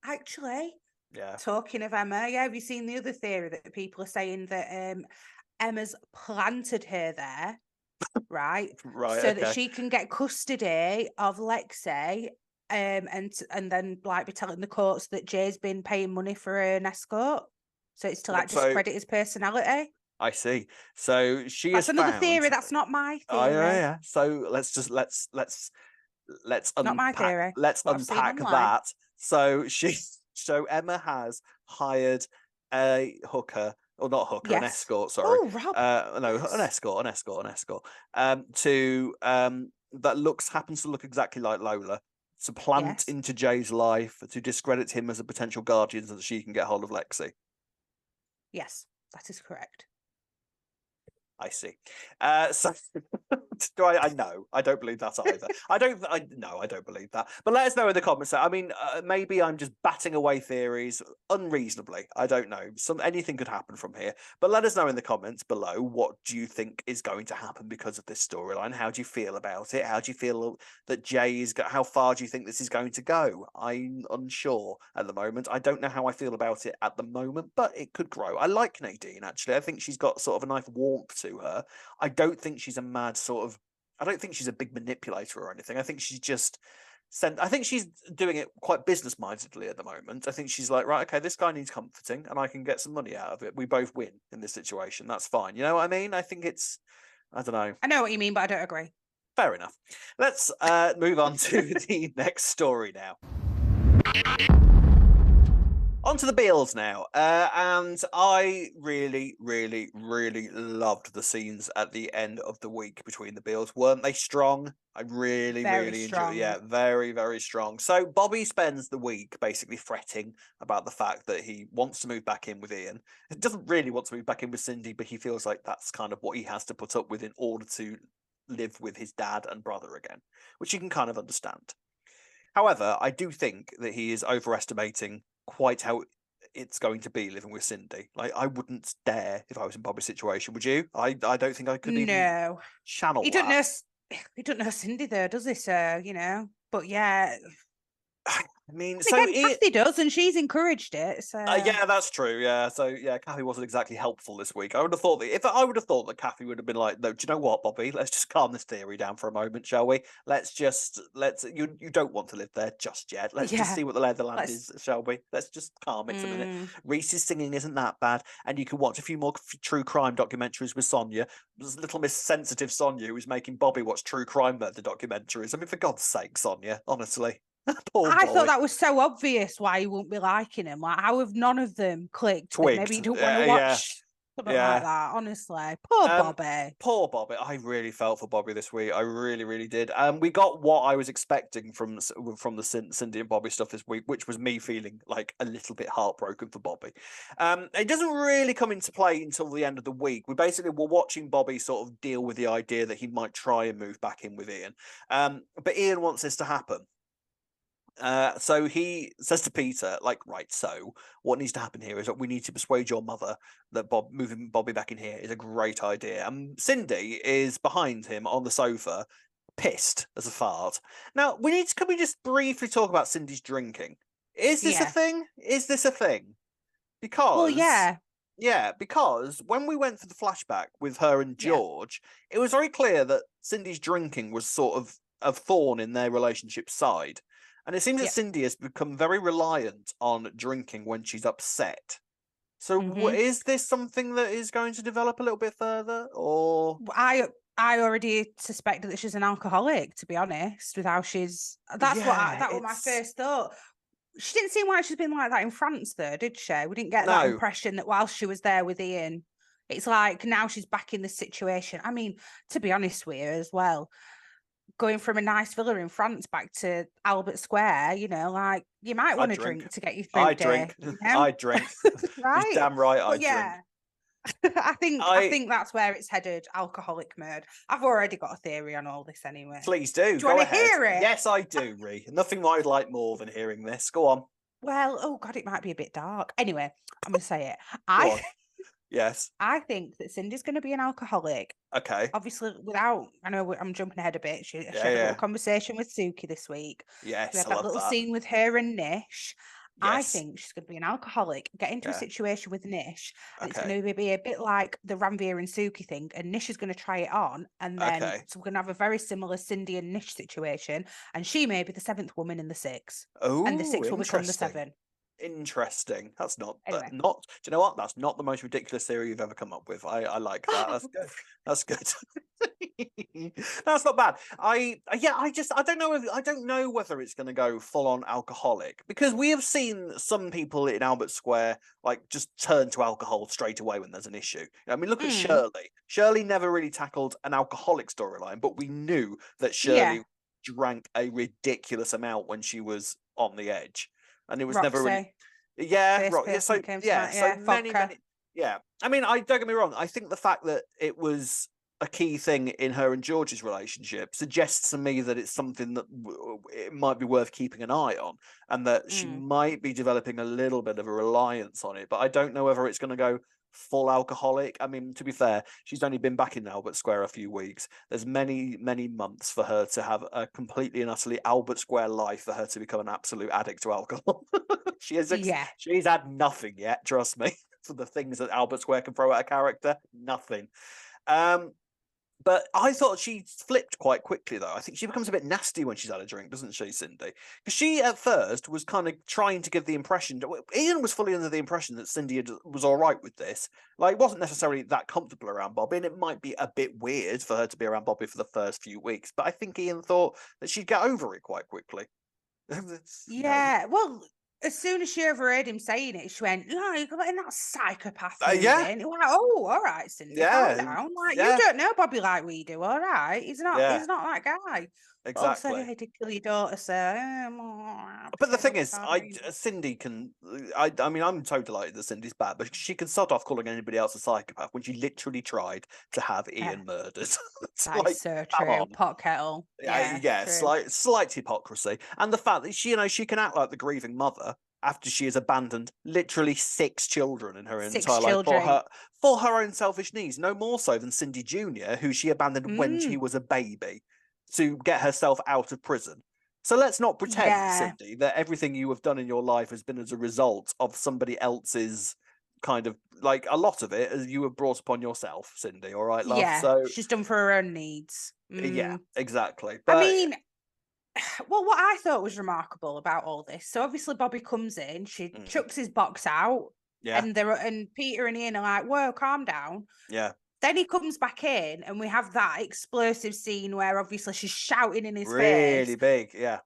actually, Yeah. talking of Emma, have you seen the other theory that people are saying that Emma's planted her there, right? Right. So that Okay. she can get custody of Lexi and then like be telling the courts that Jay's been paying money for an escort. So it's to like So discredit his personality. I see. So she That's has another found. theory. That's not my Oh yeah, theory. yeah. So let's Not my unpack theory. let's What I've seen unpack online. that. So Emma has hired a hooker, or not hooker, an Yes. escort, sorry. Oh, Rob. No, Yes. an escort. To that happens to look exactly like Lola. To plant Yes. into Jay's life, to discredit him as a potential guardian so that she can get hold of Lexi. Yes, that is correct. I see. So do I know. I don't believe that either. I don't believe that. But let us know in the comments. I mean, maybe I'm just batting away theories unreasonably. I don't know. Anything could happen from here. But let us know in the comments below, what do you think is going to happen because of this storyline? How do you feel about it? How do you feel that Jay is? How far do you think this is going to go? I'm unsure at the moment. I don't know how I feel about it at the moment, but it could grow. I like Nadine, actually. I think she's got sort of a nice warmth to her. I don't think she's a mad sort of. I don't think she's a big manipulator or anything. I think she's just I think she's doing it quite business mindedly at the moment. I think she's like, right, okay, this guy needs comforting, and I can get some money out of it. We both win in this situation. That's fine. You know what I mean? I think it's. I don't know. I know what you mean, but I don't agree. Fair enough. Let's move on to the next story now. On to the Beals now. And I really, really, really loved the scenes at the end of the week between the Beals. Weren't they strong? I really, Very really enjoyed. strong. Yeah, very, very strong. So Bobby spends the week basically fretting about the fact that he wants to move back in with Ian. He doesn't really want to move back in with Cindy, but he feels like that's kind of what he has to put up with in order to live with his dad and brother again, which you can kind of understand. However, I do think that he is overestimating quite how it's going to be living with Cindy. Like, I wouldn't dare if I was in Bobby's situation. Would you? I don't think I could even No. channel He that. he don't know Cindy though, does he, sir? But yeah. I mean, so Again, Kathy does, and she's encouraged it. So yeah, that's true. Yeah, so yeah, Kathy wasn't exactly helpful this week. I would have thought that Kathy would have been like, no, do you know what, Bobby? Let's just calm this theory down for a moment, shall we? Let's you don't want to live there just yet. Let's just yeah. see what the lay of the land Let's is, shall we? Let's just calm it a minute. mm, Reese's singing isn't that bad, and you can watch a few more true crime documentaries with Sonia. There's little Miss Sensitive Sonia who's making Bobby watch true crime murder documentaries. I mean, for God's sake, Sonia, honestly. Poor I boy. thought that was so obvious why he wouldn't be liking him. Like, how have none of them clicked that maybe Twigged. you don't want to Yeah. watch Something like that, honestly. Poor Bobby. Poor Bobby. I really felt for Bobby this week. I really, really did. We got what I was expecting from the Cindy and Bobby stuff this week, which was me feeling like a little bit heartbroken for Bobby. It doesn't really come into play until the end of the week. We basically were watching Bobby sort of deal with the idea that he might try and move back in with Ian. But Ian wants this to happen. So he says to Peter, like, right, so what needs to happen here is that we need to persuade your mother that moving Bobby back in here is a great idea. And Cindy is behind him on the sofa, pissed as a fart. Now, can we just briefly talk about Cindy's drinking? Is this a thing? Is this a thing? Because... Well, yeah. Yeah, because when we went for the flashback with her and George, it was very clear that Cindy's drinking was sort of a thorn in their relationship side. And it seems that Cindy has become very reliant on drinking when she's upset. So is this something that is going to develop a little bit further, or...? I already suspected that she's an alcoholic, to be honest, with how she's... That was my first thought. She didn't seem like she's been like that in France, though, did she? We didn't get that impression that while she was there with Ian, it's like now she's back in this situation. I mean, to be honest with you as well, going from a nice villa in France back to Albert Square, you know, like you might want to drink to get you through I drink. You know? I drink. Right? You're damn right I drink. I think that's where it's headed, alcoholic mode. I've already got a theory on all this anyway. Please do. Do you want to hear it? Yes, I do, Ree. Nothing I'd like more than hearing this. Go on. Well, oh God, it might be a bit dark. Anyway, I'm going to say it. Yes. I think that Cindy's going to be an alcoholic. Okay. Obviously, I know I'm jumping ahead a bit. She had a little conversation with Suki this week. Yes, we had that little scene with her and Nish. Yes. I think she's going to be an alcoholic, get into a situation with Nish, and it's going to be a bit like the Ranveer and Suki thing, and Nish is going to try it on, and then so we're going to have a very similar Cindy and Nish situation, and she may be the seventh woman in the six, and the six will become the seven. Interesting. That's not Anyway. Do you know what? That's not the most ridiculous theory you've ever come up with. I like that. That's good. That's good. That's not bad. I don't know whether it's going to go full on alcoholic, because we have seen some people in Albert Square like just turn to alcohol straight away when there's an issue. I mean, look at Shirley. Shirley never really tackled an alcoholic storyline, but we knew that Shirley drank a ridiculous amount when she was on the edge. And it was never really, so many. I mean, don't get me wrong. I think the fact that it was a key thing in her and George's relationship suggests to me that it's something that it might be worth keeping an eye on, and that she might be developing a little bit of a reliance on it. But I don't know whether it's going to go full alcoholic. I mean, to be fair, she's only been back in Albert Square a few weeks. There's many months for her to have a completely and utterly Albert Square life for her to become an absolute addict to alcohol. She's had nothing yet, trust me, for the things that Albert Square can throw at a character. Nothing. But I thought she flipped quite quickly, though. I think she becomes a bit nasty when she's had a drink, doesn't she, Cindy? Because she, at first, was kind of trying to give the impression... Ian was fully under the impression that Cindy was all right with this. Like, wasn't necessarily that comfortable around Bobby, and it might be a bit weird for her to be around Bobby for the first few weeks. But I think Ian thought that she'd get over it quite quickly. Well... As soon as she overheard him saying it, she went, "No, you're letting that psychopath in." And like, "Oh, all right, Cindy, calm down. Like, you don't know Bobby like we do, all right? He's not that guy." Exactly. Also, to kill your daughter, so. But the thing is, Cindy can. I mean, I'm so delighted that Cindy's bad, but she can start off calling anybody else a psychopath when she literally tried to have Ian murdered. That's so true. Pot kettle. Slight hypocrisy, and the fact that she can act like the grieving mother after she has abandoned literally 6 children in her entire life for her own selfish needs. No more so than Cindy Jr., who she abandoned when she was a baby, to get herself out of prison. So let's not pretend, Cindy, that everything you have done in your life has been as a result of somebody else's kind of, like, a lot of it as you have brought upon yourself, Cindy, all right, love? Yeah, so she's done for her own needs. Yeah, exactly. But I mean, well, what I thought was remarkable about all this, so obviously Bobby comes in, she chucks his box out, and Peter and Ian are like, "Whoa, calm down." Yeah. Then he comes back in, and we have that explosive scene where obviously she's shouting in his face. Really big, yeah.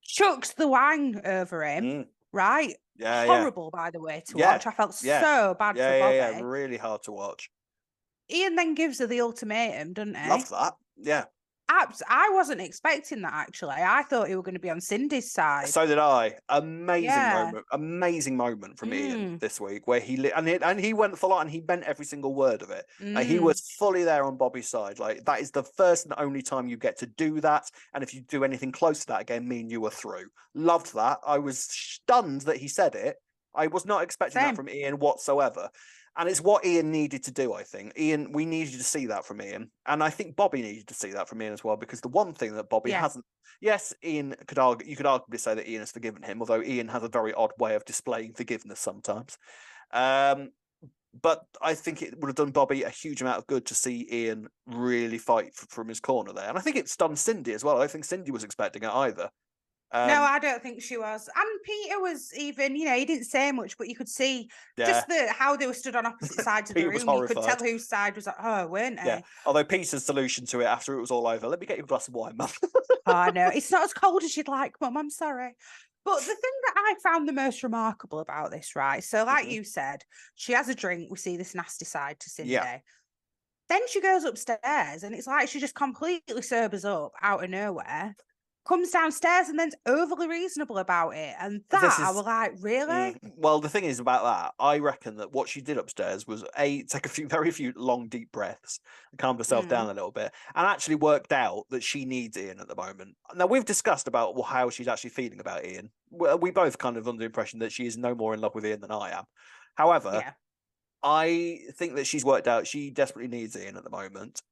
Chucks the wine over him, right? horrible, by the way, to Yeah, watch. I felt yeah, so bad for Bobby. yeah, really hard to watch. Ian then gives her the ultimatum, doesn't he? Love that. Yeah. I wasn't expecting that, actually. I thought he were going to be on Cindy's side. So did I. Yeah. Amazing moment from Ian Mm. this week, where he went full on and he meant every single word of it. He Mm. was fully there on Bobby's side. Like, that is the first and only time you get to do that. And if you do anything close to that again, me and you are through. Loved that. I was stunned that he said it. I was not expecting Same. that from Ian whatsoever. And it's what Ian needed to do, I think. Ian, we needed to see that from Ian. And I think Bobby needed to see that from Ian as well, because the one thing that Bobby Yeah. hasn't. Yes, Ian could argue. You could arguably say that Ian has forgiven him, although Ian has a very odd way of displaying forgiveness sometimes. But I think it would have done Bobby a huge amount of good to see Ian really fight from his corner there, and I think it stunned Cindy as well. I don't think Cindy was expecting it either. No, I don't think she was. And Peter was even, he didn't say much, but you could see Yeah, just how they were stood on opposite sides of the Peter was room. You could tell horrified. whose side was like, oh, weren't they? Yeah. Although Peter's solution to it after it was all over, let me get you a glass of wine, Mum. Oh, I know. It's not as cold as you'd like, Mum. I'm sorry. But the thing that I found the most remarkable about this, right? So, like you said, she has a drink. We see this nasty side to Cindy. Yeah. Then she goes upstairs and it's like she just completely sobers up out of nowhere, comes downstairs and then's overly reasonable about it. And I was like, really? Well, the thing is about that, I reckon that what she did upstairs was take very few long, deep breaths, and calm herself down a little bit, and actually worked out that she needs Ian at the moment. Now, we've discussed about how she's actually feeling about Ian. We both kind of under the impression that she is no more in love with Ian than I am. However, I think that she's worked out she desperately needs Ian at the moment.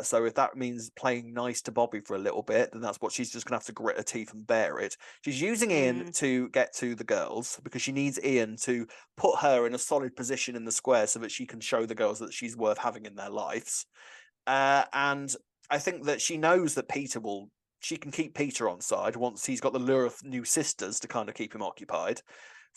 So if that means playing nice to Bobby for a little bit, then that's what she's just going to have to grit her teeth and bear it. She's using Ian to get to the girls because she needs Ian to put her in a solid position in the square so that she can show the girls that she's worth having in their lives. And I think that she knows that she can keep Peter on side once he's got the lure of new sisters to kind of keep him occupied.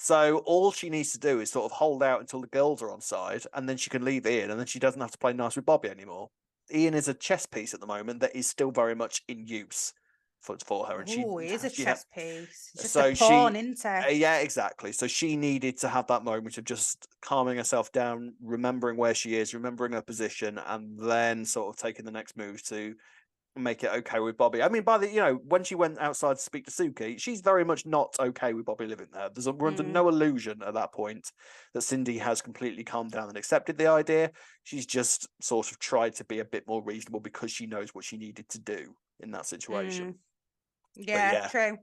So all she needs to do is sort of hold out until the girls are on side, and then she can leave Ian, and then she doesn't have to play nice with Bobby anymore. Ian is a chess piece at the moment that is still very much in use for her. And Oh, he is a chess piece. It's just so a pawn, isn't it? yeah, exactly. So she needed to have that moment of just calming herself down, remembering where she is, remembering her position, and then sort of taking the next move to make it okay with Bobby. I mean, when she went outside to speak to Suki, she's very much not okay with Bobby living there. We're under no illusion at that point that Cindy has completely calmed down and accepted the idea. She's just sort of tried to be a bit more reasonable because she knows what she needed to do in that situation. Yeah, true.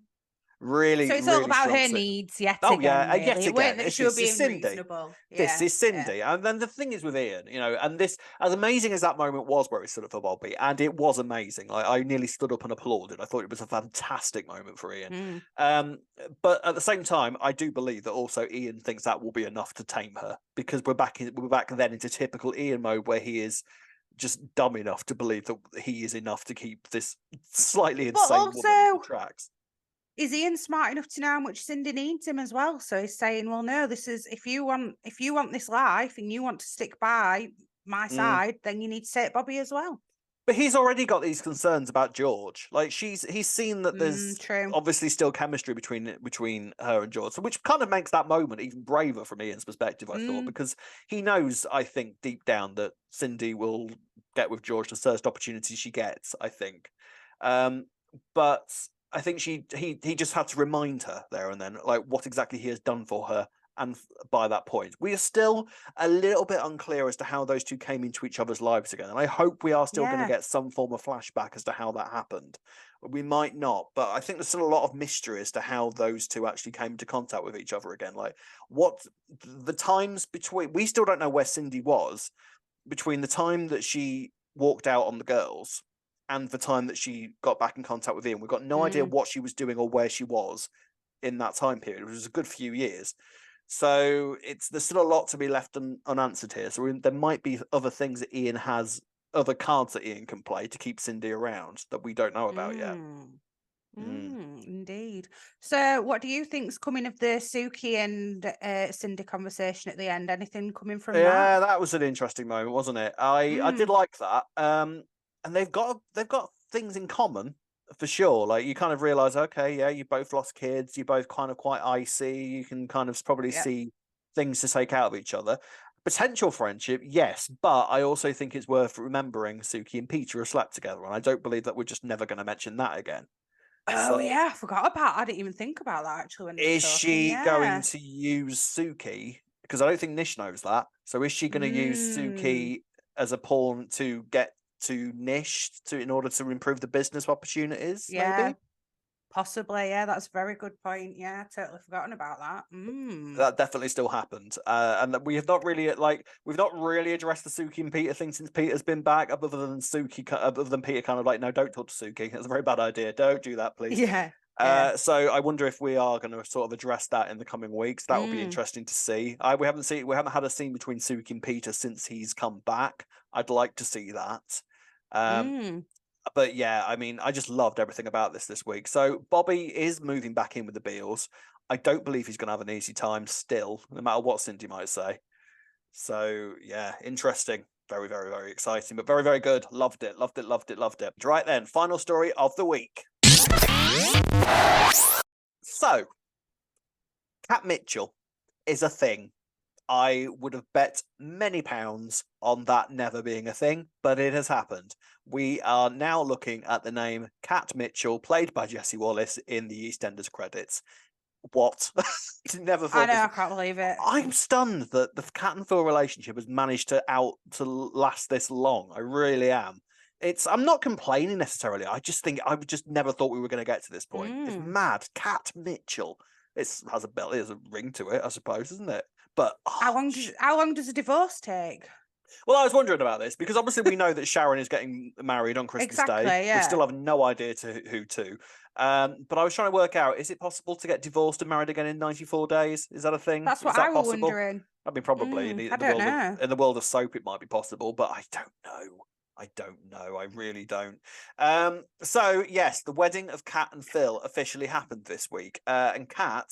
Really, so it's really all about her strong needs yet Oh again. yeah, Really. yet It again. weren't that she was This is being Cindy. reasonable. This is Cindy. And then the thing is with Ian, and this, as amazing as that moment was where he stood up for Bobby, and it was amazing. I nearly stood up and applauded. I thought it was a fantastic moment for Ian. But at the same time, I do believe that also Ian thinks that will be enough to tame her, because we're back then into typical Ian mode where he is just dumb enough to believe that he is enough to keep this slightly insane woman on the tracks. Is Ian smart enough to know how much Cindy needs him as well? So he's saying, well, no, this is if you want this life and you want to stick by my side, then you need to take Bobby as well. But he's already got these concerns about George. Like he's seen that there's obviously still chemistry between her and George, so which kind of makes that moment even braver from Ian's perspective, I thought, because he knows, I think, deep down that Cindy will get with George the first opportunity she gets, I think. But I think he just had to remind her there and then, like, what exactly he has done for her. And by that point, we are still a little bit unclear as to how those two came into each other's lives again. And I hope we are still going to get some form of flashback as to how that happened. We might not, but I think there's still a lot of mystery as to how those two actually came into contact with each other again. Like, what the times between, we still don't know where Cindy was between the time that she walked out on the girls and the time that she got back in contact with Ian. We've got no idea what she was doing or where she was in that time period. It was a good few years. So there's still a lot to be left unanswered here. So there might be other things that Ian has, other cards that Ian can play to keep Cindy around that we don't know about yet. Indeed. So what do you think's coming of the Suki and Cindy conversation at the end? Anything coming from that? Yeah, that was an interesting moment, wasn't it? I did like that. And they've got things in common, For sure. Like, you kind of realize, okay, yeah, you both lost kids, you're both kind of quite icy, you can kind of probably Yeah. see things to take out of each other. Potential friendship, yes, but I also think it's worth remembering Suki and Peter have slept together, and I don't believe that we're just never going to mention that again. Oh, So, yeah, I forgot about I didn't even think about that actually when they were is talking. she going Yeah. to use Suki? Because I don't think Nish knows that. So, is she going to use Mm, Suki as a pawn to get to Nish in order to improve the business opportunities? yeah, Maybe. possibly. Yeah, that's a very good point. Yeah, totally forgotten about that. That definitely still happened, and that we have not really we've not really addressed the Suki and Peter thing since Peter's been back. Other than Peter, kind of like, no, don't talk to Suki. That's a very bad idea. Don't do that, please. Yeah, yeah. So I wonder if we are going to sort of address that in the coming weeks. That will be Mm, interesting to see. We haven't had a scene between Suki and Peter since he's come back. I'd like to see that. Um, mm. but yeah, I mean, I just loved everything about this week. So Bobby is moving back in with the Beals. I don't believe he's going to have an easy time still, no matter what Cindy might say. So yeah, interesting. Very, very, very exciting, but very, very good. Loved it, loved it, loved it, loved it. Right then, final story of the week. So, Cat Mitchell is a thing. I would have bet many pounds on that never being a thing, but it has happened. We are now looking at the name Cat Mitchell, played by Jesse Wallace in the EastEnders credits. What? Never I thought know, this. I can't believe it. I'm stunned that the Cat and Phil relationship has managed to last this long. I really am. I'm not complaining necessarily. I just think I just never thought we were going to get to this point. It's Mm. mad. Cat Mitchell. It has a belly, has a ring to it, I suppose, isn't it? But How long does a divorce take? well, I was wondering about this because obviously we know that Sharon is getting married on Christmas Day. Exactly, We still yeah. have no idea to who to. But I was trying to work out: is it possible to get divorced and married again in 94 days? Is that a thing? That's Is what I that was possible? wondering. I mean, probably I don't know. in the world of soap, it might be possible, but I don't know. I don't know. I really don't. So yes, the wedding of Kat and Phil officially happened this week, and Kat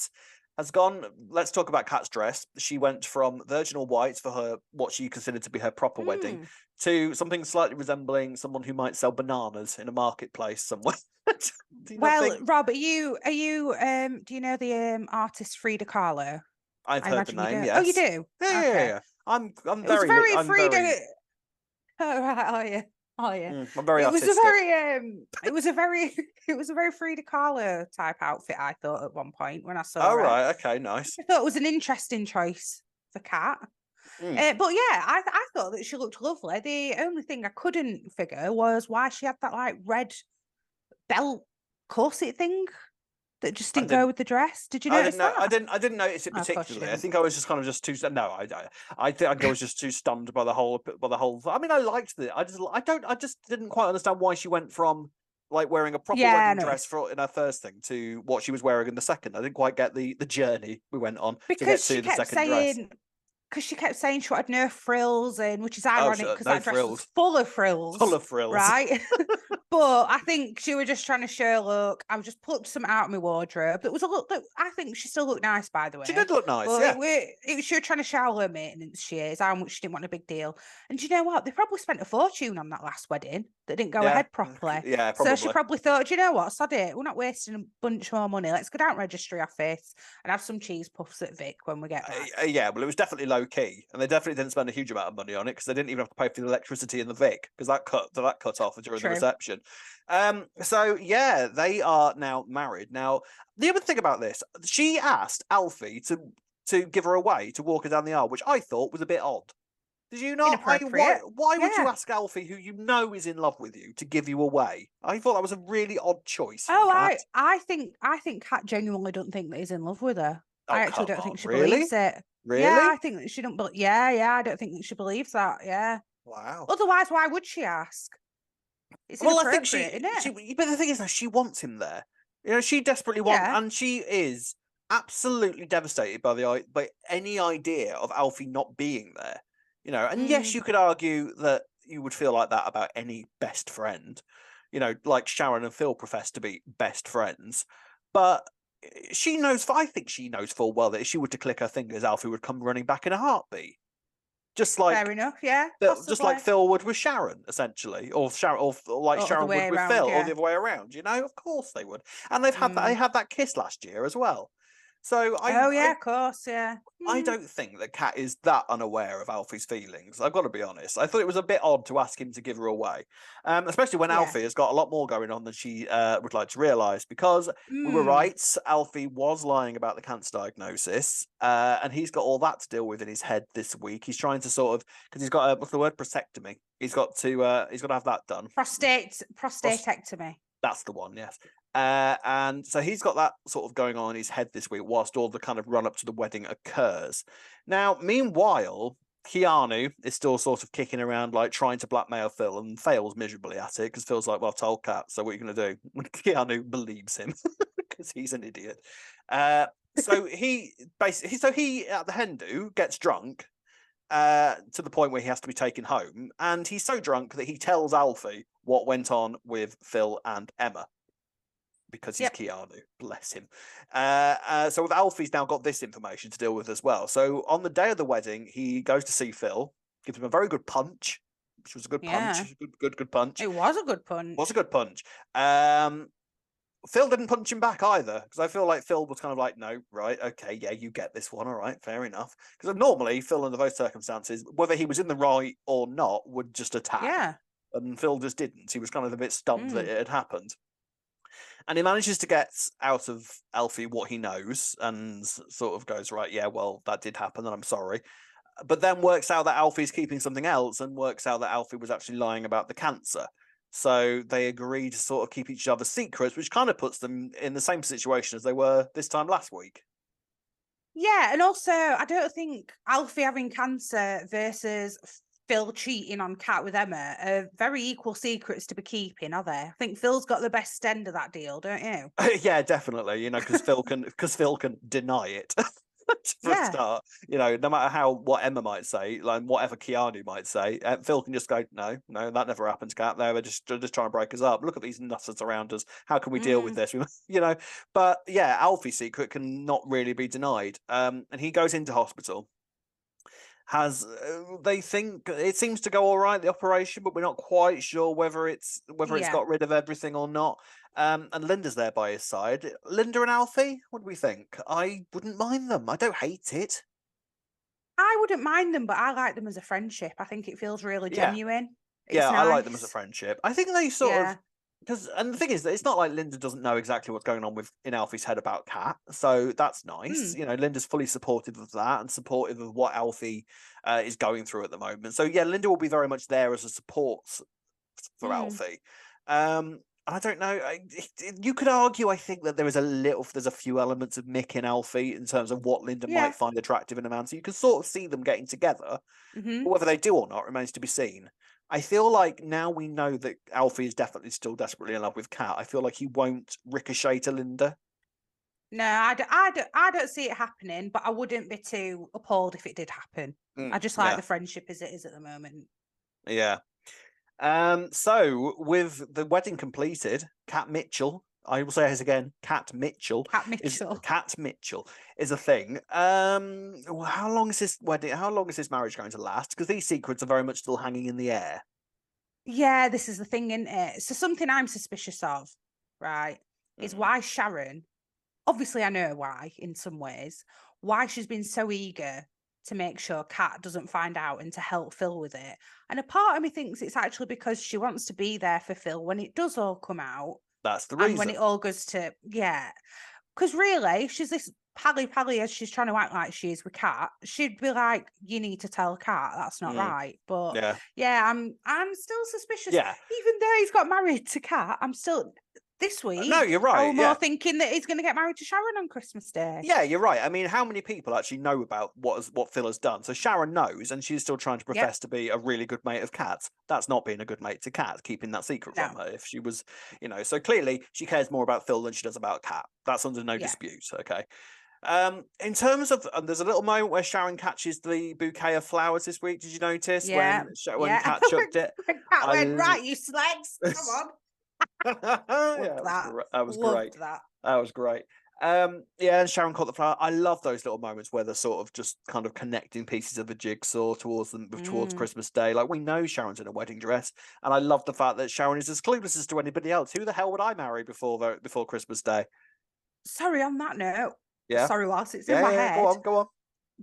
has gone. Let's talk about Kat's dress. She went from virginal white for her what she considered to be her proper wedding Mm. to something slightly resembling someone who might sell bananas in a marketplace somewhere. Do you not Well, think? Rob, do you know the artist Frida Kahlo? I've I heard the imagine you name. do. Oh, you Yes. do? Yeah. Okay. I'm It was a very very I'm very Frida. Oh, right. Oh, yeah. Oh, yeah. I'm very It was a artistic. very, it was a very, it was a very Frida Kahlo type outfit, I thought, at one point when I saw Oh it. right. Okay. Nice. I thought it was an interesting choice for Kat. Mm. But yeah, I thought that she looked lovely. The only thing I couldn't figure was why she had that like red belt corset thing that just I didn't go didn't. with the dress. Did you I didn't notice know. that? I didn't notice it Oh, of course you particularly. I didn't. think I was just kind of just too. No, I think I was just too stunned by the whole. I mean, I liked it. I just didn't quite understand why she went from like wearing a proper Yeah, I wedding know. dress for in her first thing to what she was wearing in the second. I didn't quite get the journey we went on to get Because to the second dress. she kept saying she wanted no frills in, which is Oh, ironic sure, because no that dress was frills, full of full frills, of frills. right? But I think she was just trying to show, look, I've just plucked some out of my wardrobe. That was a look that I think she still looked nice, by the She way. did look nice, But yeah. it was she was trying to show how low maintenance she is, how much she didn't want a big deal. And do you know what? They probably spent a fortune on that last wedding that didn't go Yeah, ahead properly. yeah, So she probably. probably thought, do you know what? Sod it. We're not wasting a bunch more money. Let's go down registry office and have some cheese puffs at Vic when we get back. Yeah, well, it was definitely low key, and they definitely didn't spend a huge amount of money on it because they didn't even have to pay for the electricity in the Vic because that cut off during the True. reception. So yeah, they are now married. Now, the other thing about this, she asked Alfie to give her away to walk her down the aisle, which I thought was a bit odd. Did you not? Inappropriate. Why would you Yeah. ask Alfie, who you know is in love with you, to give you away? I thought that was a really odd choice from Oh, Kat. I think Kat genuinely don't think that he's in love with her. Oh I actually come don't on, think she really? believes it. Yeah, Really? I think that she don't believe. Yeah, yeah, I don't think that she believes that. Yeah. Wow. Otherwise, why would she ask? It's Well, I think inappropriate, isn't it? but the thing is, though, she wants him there. You know, she desperately wants, Yeah. and she is absolutely devastated by by any idea of Alfie not being there. You know, and yes, Mm. you could argue that you would feel like that about any best friend. You know, like Sharon and Phil profess to be best friends, but she knows. I think she knows full well that if she were to click her fingers, Alfie would come running back in a heartbeat. Just like Fair enough, yeah, just like possibly. Phil would with Sharon, essentially, or Sharon, or like Or other Sharon would way with around, Phil, or yeah. the other way around. Of course they would. And they've had that. They Mm. had that kiss last year as well. So Oh, yeah, of course, yeah. I Mm. don't think that Kat is that unaware of Alfie's feelings. I've got to be honest. I thought it was a bit odd to ask him to give her away, especially when Yeah. Alfie has got a lot more going on than she would like to realise. Because we were Mm. right, Alfie was lying about the cancer diagnosis, and he's got all that to deal with in his head this week. He's trying to sort of because he's got what's the word, prosectomy. He's got to have that done. Prostatectomy. That's the one, yes. And so he's got that sort of going on in his head this week whilst all the kind of run up to the wedding occurs. Now, meanwhile, Keanu is still sort of kicking around, like trying to blackmail Phil and fails miserably at it because Phil's like, well, I've told Kat, so what are you going to do? Keanu believes him because he's an idiot. So he at the hen do gets drunk to the point where he has to be taken home. And he's so drunk that he tells Alfie what went on with Phil and Emma because he's Keanu, bless him. So with Alfie's now got this information to deal with as well. So on the day of the wedding, he goes to see Phil, gives him a very good punch, which was a good punch, good punch. It was a good punch. Was a good punch. Phil didn't punch him back either, because I feel like Phil was kind of like, no, right, okay, yeah, you get this one, all right, fair enough. Because normally Phil, under those circumstances, whether he was in the right or not, would just attack. Yeah. And Phil just didn't. He was kind of a bit stunned that it had happened. And he manages to get out of Alfie what he knows and sort of goes, right, yeah, well, that did happen and I'm sorry. But then works out that Alfie's keeping something else and works out that Alfie was actually lying about the cancer. So they agree to sort of keep each other's secrets, which kind of puts them in the same situation as they were this time last week. Yeah, and also I don't think Alfie having cancer versus Phil cheating on Kat with Emma are very equal secrets to be keeping, are they? I think Phil's got the best end of that deal, don't you? Yeah, definitely. Because Phil can deny it. For a start, no matter what Emma might say, like whatever Keanu might say, Phil can just go, no, that never happened, Kat. They're just trying to break us up. Look at these nutters around us. How can we deal with this? But yeah, Alfie's secret can not really be denied. And he goes into hospital. They think it seems to go all right, the operation, but we're not quite sure whether it's got rid of everything or not. And Linda's there by his side. Linda and Alfie, what do we think? I wouldn't mind them. I don't hate it. I wouldn't mind them, but I like them as a friendship. I think it feels really genuine. It's nice. I like them as a friendship. I think they sort of and the thing is that it's not like Linda doesn't know exactly what's going on in Alfie's head about Kat, so that's nice. Linda's fully supportive of that and supportive of what Alfie is going through at the moment. So yeah, Linda will be very much there as a support for Alfie. I don't know. You could argue, I think, that there's a few elements of Mick in Alfie in terms of what Linda might find attractive in a man. So you can sort of see them getting together. But whether they do or not remains to be seen. I feel like now we know that Alfie is definitely still desperately in love with Kat. I feel like he won't ricochet to Linda. No, I don't see it happening, but I wouldn't be too appalled if it did happen. I just like the friendship as it is at the moment. Yeah. So with the wedding completed, Kat Mitchell, I will say this again, Kat Mitchell. Kat Mitchell. Kat Mitchell is a thing. How long is this wedding? How long is this marriage going to last? Because these secrets are very much still hanging in the air. Yeah, this is the thing, isn't it? So something I'm suspicious of, right, is why Sharon, obviously I know why in some ways, why she's been so eager to make sure Kat doesn't find out and to help Phil with it. And a part of me thinks it's actually because she wants to be there for Phil when it does all come out. That's the reason. And when it all goes to, because really, she's this pally as she's trying to act like she is with Kat. She'd be like, you need to tell Kat that's not right. But I'm still suspicious. Yeah. Even though he's got married to Kat, I'm still... This week, no, you're right. I'm more thinking that he's going to get married to Sharon on Christmas Day. Yeah, you're right. I mean, how many people actually know about what Phil has done? So Sharon knows, and she's still trying to profess to be a really good mate of Kat's. That's not being a good mate to Kat, keeping that secret from her. If she was, so clearly she cares more about Phil than she does about Kat. That's under no dispute. Okay. In terms of, there's a little moment where Sharon catches the bouquet of flowers this week. Did you notice when Kat chucked it? Kat went, right, you slags, come on. That was great. That was great. Yeah, and Sharon caught the flower. I love those little moments where they're sort of just kind of connecting pieces of the jigsaw towards Christmas Day. Like, we know Sharon's in a wedding dress, and I love the fact that Sharon is as clueless as to anybody else. Who the hell would I marry before Christmas Day? Sorry, on that note, Yeah, sorry, whilst it's in yeah, my yeah. Go head, on, go on.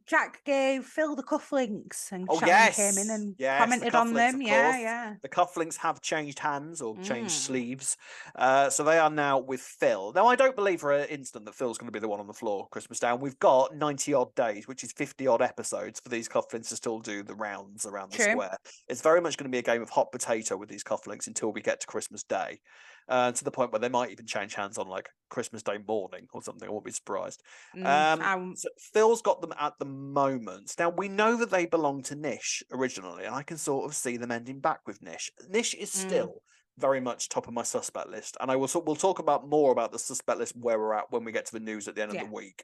Jack gave Phil the cufflinks and Oh Sharon came in yes, and yes, the commented on cufflinks, them. of Yeah, course. yeah. The cufflinks have changed hands or changed Mm. sleeves, so they are now with Phil. Now, I don't believe for an instant that Phil's going to be the one on the floor Christmas Day. And we've got 90 odd days, which is 50 odd episodes for these cufflinks to still do the rounds around the True. square. It's very much going to be a game of hot potato with these cufflinks until we get to Christmas Day. To the point where they might even change hands on like Christmas Day morning or something. I won't be surprised. So Phil's got them at the moment. Now, we know that they belong to Nish originally, and I can sort of see them ending back with Nish. Nish is still very much top of my suspect list, and we'll talk about more about the suspect list where we're at when we get to the news at the end of the week.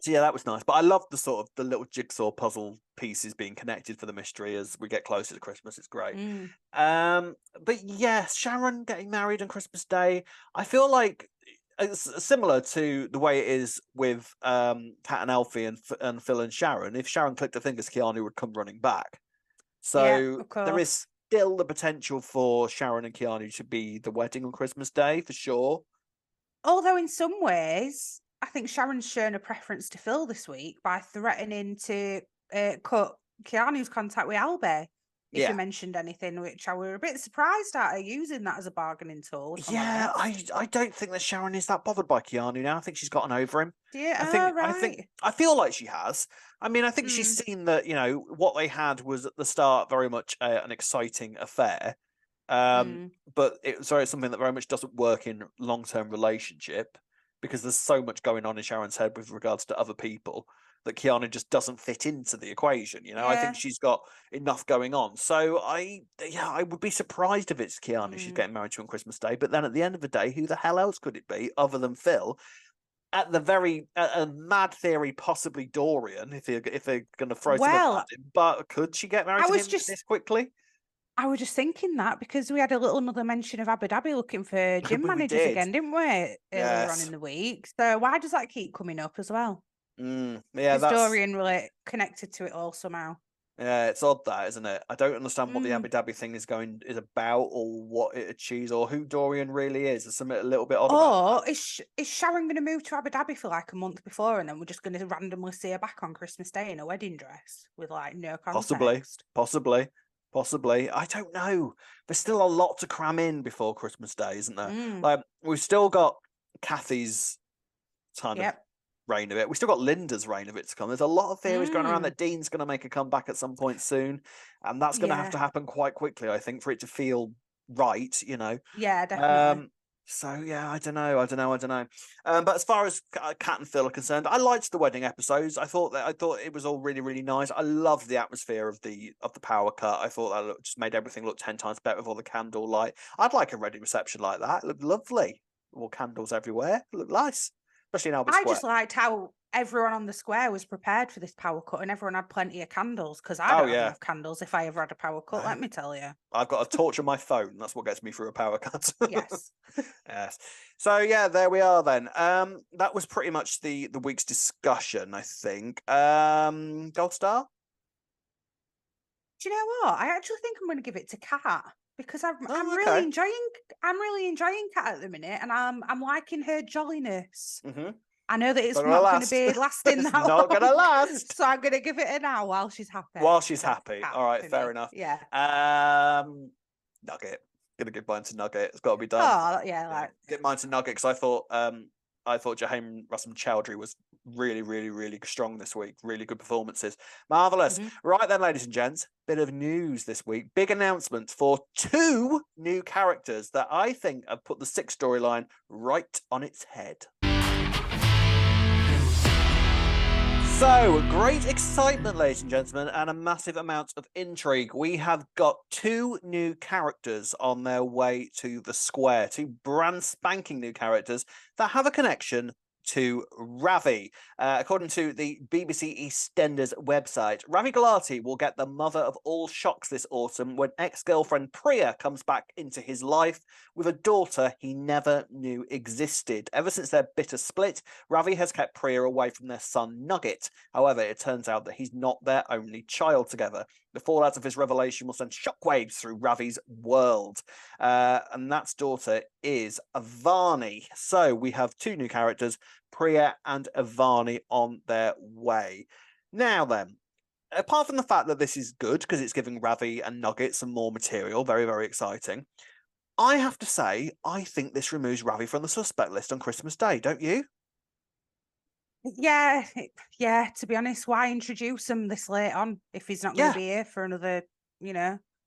So yeah, that was nice. But I love the sort of the little jigsaw puzzle pieces being connected for the mystery as we get closer to Christmas. It's great. But yeah, Sharon getting married on Christmas Day, I feel like it's similar to the way it is with Pat and Alfie and Phil and Sharon. If Sharon clicked her fingers, Keanu would come running back. So of course. there is still the potential for Sharon and Keanu to be the wedding on Christmas Day for sure. Although in some ways, I think Sharon's shown a preference to Phil this week by threatening to cut Keanu's contact with Albie if he mentioned anything, which I were a bit surprised at her using that as a bargaining tool. Yeah, I don't think that Sharon is that bothered by Keanu now. I think she's gotten over him. Yeah, I feel like she has. I mean, I think she's seen that, what they had was at the start very much an exciting affair. But it was something that very much doesn't work in long-term relationship because there's so much going on in Sharon's head with regards to other people that Keanu just doesn't fit into the equation. I think she's got enough going on. So I would be surprised if it's Keanu she's getting married to on Christmas Day. But then at the end of the day, who the hell else could it be other than Phil? At the very a mad theory, possibly Dorian, if they're going to throw something at him. But could she get married to him this quickly? I was just thinking that because we had another mention of Abu Dhabi looking for gym managers again, didn't we? Earlier on in the week. So why does that keep coming up as well? Yeah, is Dorian really connected to it all somehow? Yeah, it's odd that, isn't it? I don't understand what the Abu Dhabi thing is about, or what it achieves, or who Dorian really is. There's something a little bit odd about that. Is Sharon going to move to Abu Dhabi for like a month before, and then we're just going to randomly see her back on Christmas Day in a wedding dress with like no context? Possibly. I don't know. There's still a lot to cram in before Christmas Day, isn't there? Like, we've still got Kathy's kind of reign of it. We've still got Linda's reign of it to come. There's a lot of theories going around that Dean's going to make a comeback at some point soon, and that's going to have to happen quite quickly, I think, for it to feel right. Yeah, definitely. So yeah, I don't know. But as far as Kat and Phil are concerned, I liked the wedding episodes. I thought it was all really, really nice. I loved the atmosphere of the power cut. I thought that just made everything look 10 times better with all the candle light. I'd like a wedding reception like that. It looked lovely. All candles everywhere. It looked nice, especially in Albert Square. I just liked how everyone on the square was prepared for this power cut, and everyone had plenty of candles because I don't have enough candles if I ever had a power cut. Let me tell you, I've got a torch on my phone. That's what gets me through a power cut. Yes. Yes. So yeah, there we are then. That was pretty much the week's discussion, I think. Gold star. Do you know what? I actually think I'm going to give it to Kat because I'm really enjoying Kat at the minute, and I'm liking her jolliness. I know that it's not going to be lasting that long. It's not going to last. So I'm going to give it an hour while she's happy. While she's happy. All right, fair enough. Yeah. Nugget. Gonna give mine to Nugget. It's got to be done. Oh yeah, get mine to Nugget because I thought Jaheim Rasam Chowdhury was really, really, really strong this week. Really good performances. Marvelous. Right then, ladies and gents, bit of news this week. Big announcement for 2 new characters that I think have put the 6 storyline right on its head. So, great excitement, ladies and gentlemen, and a massive amount of intrigue. We have got 2 new characters on their way to the square, 2 brand spanking new characters that have a connection to Ravi. According to the BBC EastEnders website, Ravi Gulati will get the mother of all shocks this autumn when ex-girlfriend Priya comes back into his life with a daughter he never knew existed. Ever since their bitter split, Ravi has kept Priya away from their son Nugget. However, it turns out that he's not their only child together. The fallout of his revelation will send shockwaves through Ravi's world. And that's daughter is Avani. So we have two new characters, Priya and Avani, on their way. Now then, apart from the fact that this is good because it's giving Ravi and Nugget some more material, very, very exciting, I have to say, I think this removes Ravi from the suspect list on Christmas Day, don't you? Yeah, to be honest, why introduce him this late on if he's not going to be here for another,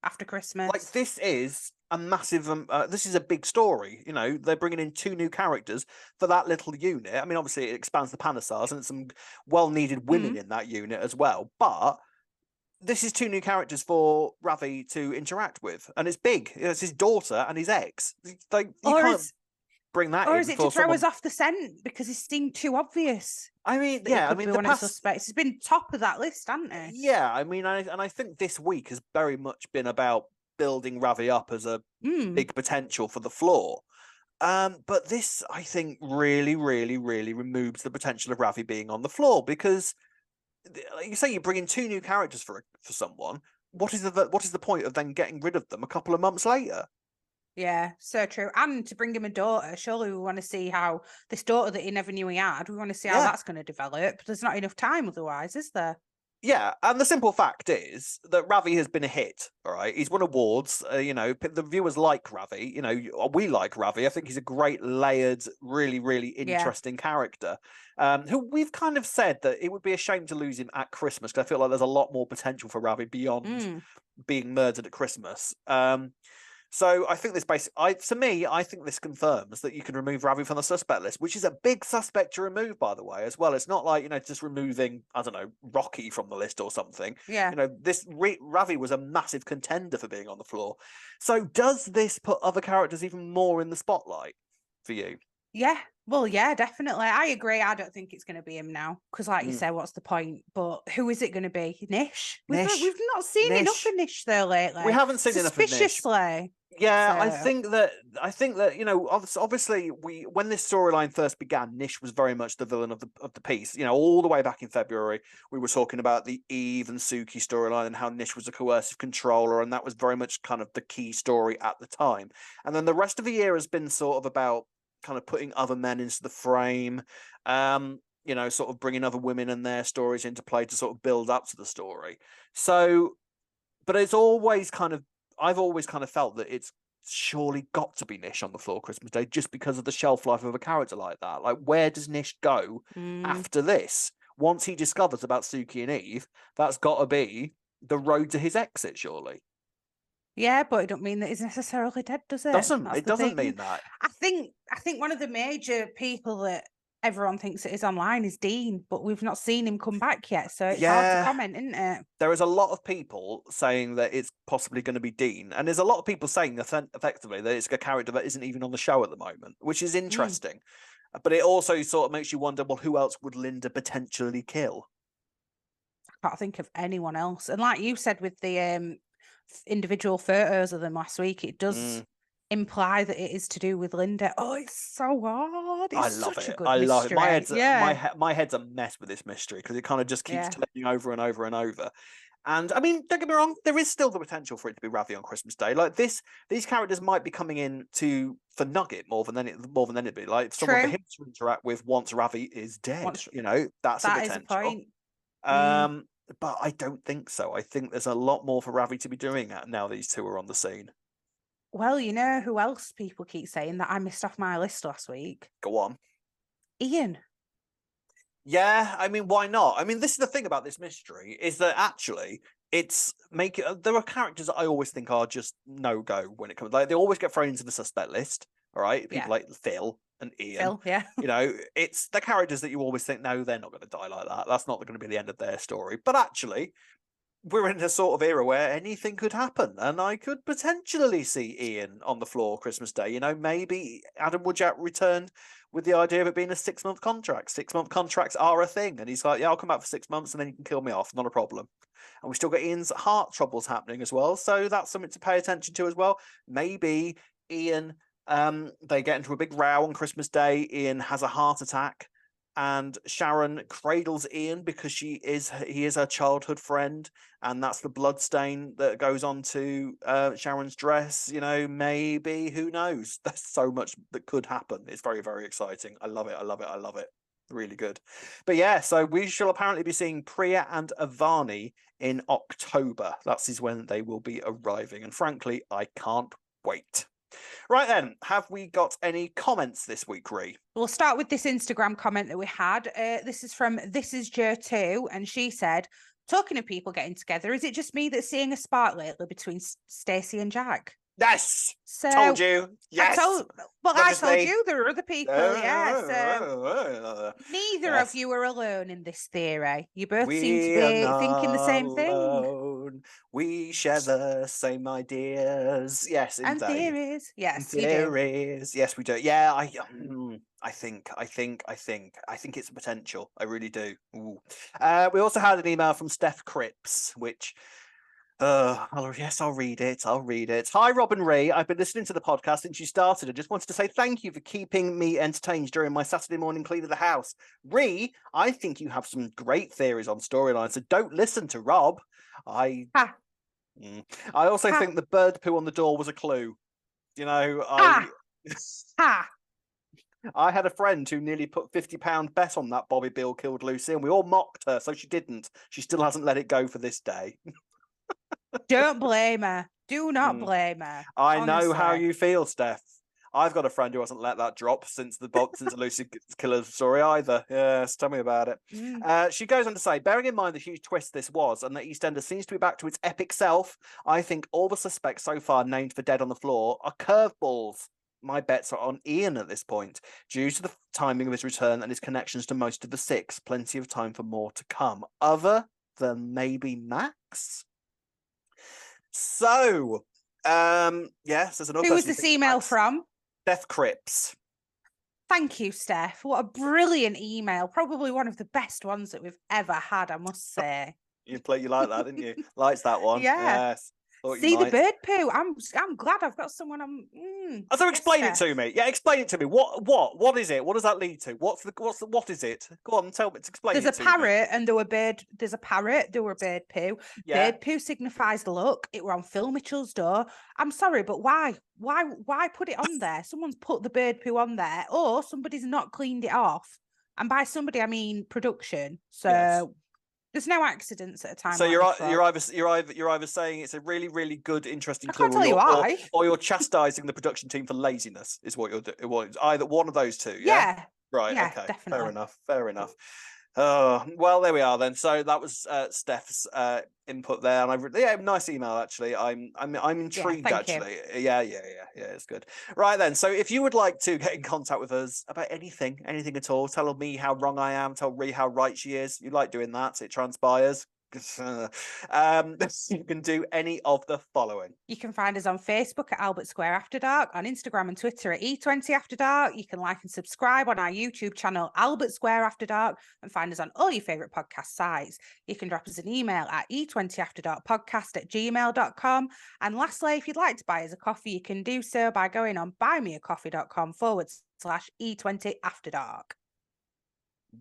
after Christmas? Like, this is a massive, this is a big story. They're bringing in two new characters for that little unit. I mean, obviously it expands the Panasars and some well-needed women in that unit as well. But this is two new characters for Ravi to interact with. And it's big. It's his daughter and his ex. Like, you can't bring that in. Or is it to throw us off the scent because it seemed too obvious? I mean, yeah, I mean, the suspects. It's been top of that list, hasn't it? Yeah, I mean, I think this week has very much been about building Ravi up as a big potential for the floor. But this, I think, really, really, really removes the potential of Ravi being on the floor because, like you say, you bring in two new characters for someone. What is the point of then getting rid of them a couple of months later? Yeah, so true. And to bring him a daughter, surely we want to see how this daughter that he never knew he had, we want to see how that's going to develop. There's not enough time otherwise, is there? Yeah, and the simple fact is that Ravi has been a hit, all right? He's won awards, the viewers like Ravi, we like Ravi. I think he's a great layered, really, really interesting character, who we've kind of said that it would be a shame to lose him at Christmas because I feel like there's a lot more potential for Ravi beyond being murdered at Christmas. So I think this I think this confirms that you can remove Ravi from the suspect list, which is a big suspect to remove, by the way, as well. It's not like, just removing, I don't know, Rocky from the list or something. Yeah. This Ravi was a massive contender for being on the floor. So does this put other characters even more in the spotlight for you? Yeah. Well, yeah, definitely. I agree. I don't think it's going to be him now because, like you said, what's the point? But who is it going to be? Nish? We've not seen enough of Nish though lately. We haven't seen enough of Nish. Suspiciously. Yeah, so. I think that obviously when this storyline first began, Nish was very much the villain of the piece. All the way back in February, we were talking about the Eve and Suki storyline and how Nish was a coercive controller, and that was very much kind of the key story at the time. And then the rest of the year has been sort of about kind of putting other men into the frame, sort of bringing other women and their stories into play to sort of build up to the story. So, but it's always kind of, I've always kind of felt that it's surely got to be Nish on the floor Christmas Day just because of the shelf life of a character like that. Like, where does Nish go after this? Once he discovers about Suki and Eve, that's got to be the road to his exit, surely. Yeah, but it don't mean that he's necessarily dead, does it? It doesn't mean that. I think one of the major people that everyone thinks it is online is Dean, but we've not seen him come back yet, so it's hard to comment, isn't it? There is a lot of people saying that it's possibly going to be Dean, and there's a lot of people saying effectively that it's a character that isn't even on the show at the moment, which is interesting. But it also sort of makes you wonder, well, who else would Linda potentially kill? I can't think of anyone else. And like you said with the individual photos of them last week, it does imply that it is to do with Linda. Oh, it's so hard. It's such a good mystery. Love it. My head's a mess with this mystery because it kind of just keeps turning over and over and over. And I mean, don't get me wrong, there is still the potential for it to be Ravi on Christmas Day. Like these characters might be coming in for Nugget more than anything. Like someone for him to interact with once Ravi is dead. That's a potential. Is a point. But I don't think so. I think there's a lot more for Ravi to be doing now these two are on the scene. Well, you know who else people keep saying that I missed off my list last week? Go on. Ian. Yeah, I mean, why not? I mean, this is the thing about this mystery, is that actually there are characters that I always think are just no-go when it comes, like they always get thrown into the suspect list, all right? People like Phil and Ian. It's the characters that you always think, no, they're not going to die like that. That's not going to be the end of their story. But actually, we're in a sort of era where anything could happen, and I could potentially see Ian on the floor Christmas Day. You know, maybe Adam Woodjack returned with the idea of it being a 6-month contract. 6-month contracts are a thing, and he's like, "Yeah, I'll come back for 6 months, and then you can kill me off. Not a problem." And we still got Ian's heart troubles happening as well, so that's something to pay attention to as well. Maybe Ian, they get into a big row on Christmas Day. Ian has a heart attack, and Sharon cradles Ian because he is her childhood friend, and that's the blood stain that goes onto Sharon's dress. You know, maybe, who knows? There's so much that could happen. It's very, very exciting. I love it. I love it. I love it. Really good. But yeah, so we shall apparently be seeing Priya and Avani in October. That is when they will be arriving, and frankly, I can't wait. Right then, have we got any comments this week, Ree? We'll start with this Instagram comment that we had. This is from This Is Jer2, and she said, talking of people getting together, is it just me that's seeing a spark lately between Stacey and Jack? Yes. So told you. Yes. I told you there are other people. Yeah. So neither of you are alone in this theory. You both seem to be thinking the same thing. We share the same ideas. Yes, and theories. Yes, theories. Yes, we do. Yeah, I think it's a potential. I really do. Ooh. We also had an email from Steph Cripps, which. Yes, I'll read it. Hi, Rob and Ray. I've been listening to the podcast since you started. I just wanted to say thank you for keeping me entertained during my Saturday morning clean of the house. Ree, I think you have some great theories on storylines, so don't listen to Rob. I also think the bird poo on the door was a clue. You know, I had a friend who nearly put £50 bet on that Bobby Bill killed Lucy, and we all mocked her, so she didn't. She still hasn't let it go for this day. Don't blame her. Do not blame her. I know how you feel, Steph. I've got a friend who hasn't let that drop since the Lucy killer story either. Yes, tell me about it. She goes on to say, bearing in mind the huge twist this was, and that EastEnders seems to be back to its epic self, I think all the suspects so far named for Dead on the Floor are curveballs. My bets are on Ian at this point, due to the timing of his return and his connections to most of the six. Plenty of time for more to come. Other than maybe Max? So, yes, there's another. Who was this email from? Steph Cripps. Thank you, Steph. What a brilliant email. Probably one of the best ones that we've ever had, I must say. You like that, didn't you? Likes that one. Yeah. Yes. See the bird poo. I'm glad I've got someone. So explain it to me. Yeah, explain it to me. What is it? What does that lead to? What is it? Go on, tell me. Explain. There's a parrot and there were bird. There's a parrot. There were bird poo. Yeah. Bird poo signifies luck. It were on Phil Mitchell's door. I'm sorry, but why? Why put it on there? Someone's put the bird poo on there, or somebody's not cleaned it off. And by somebody, I mean production. So. Yes. There's no accidents at a time. So you're either saying it's a really, really good, interesting clue, I can't tell you why, or you're chastising the production team for laziness. Is what you're doing. Either one of those two. Yeah. Right. Yeah, okay. definitely. Fair enough. Well, there we are then. So that was Steph's input there, and nice email actually. I'm intrigued actually. Yeah, it's good. Right then. So if you would like to get in contact with us about anything at all, tell me how wrong I am, tell Ree how right she is. You like doing that, it transpires. You can do any of the following. You can find us on Facebook at Albert Square After Dark, on Instagram and Twitter at E20 After Dark. You can like and subscribe on our YouTube channel, Albert Square After Dark, and find us on all your favourite podcast sites. You can drop us an email at e20afterdarkpodcast@gmail.com. And lastly, if you'd like to buy us a coffee, you can do so by going on buymeacoffee.com/E20 After Dark.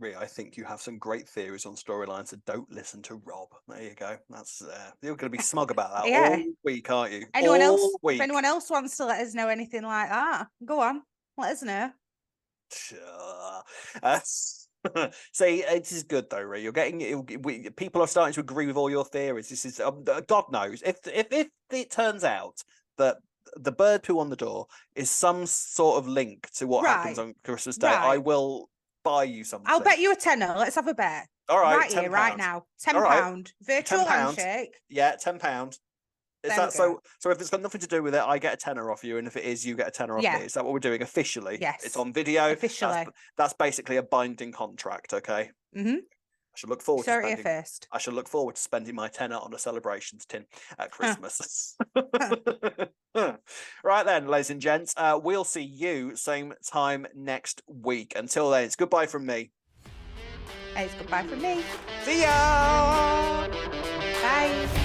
I think you have some great theories on storylines, so don't listen to Rob. There you go. That's you're going to be smug about that all week, aren't you? If anyone else wants to let us know anything like that, go on, let us know. Sure. See, it is good though, Ray. You're getting people are starting to agree with all your theories. This is God knows if it turns out that the bird poo on the door is some sort of link to what happens on Christmas Day, I will buy you something. I'll bet you a tenner. Let's have a bet. All right, right here, right now. £10 virtual handshake. Yeah, £10. Is that so? So if it's got nothing to do with it, I get a tenner off you, and if it is, you get a tenner off me. Is that what we're doing officially? Yes. It's on video. Officially. That's basically a binding contract. Okay. Mm-hmm. should look forward Sorry, to spending. first. I shall look forward to spending my tenner on a celebrations tin at Christmas. Right then, ladies and gents, we'll see you same time next week. Until then, it's goodbye from me. It's goodbye from me. See ya. Bye.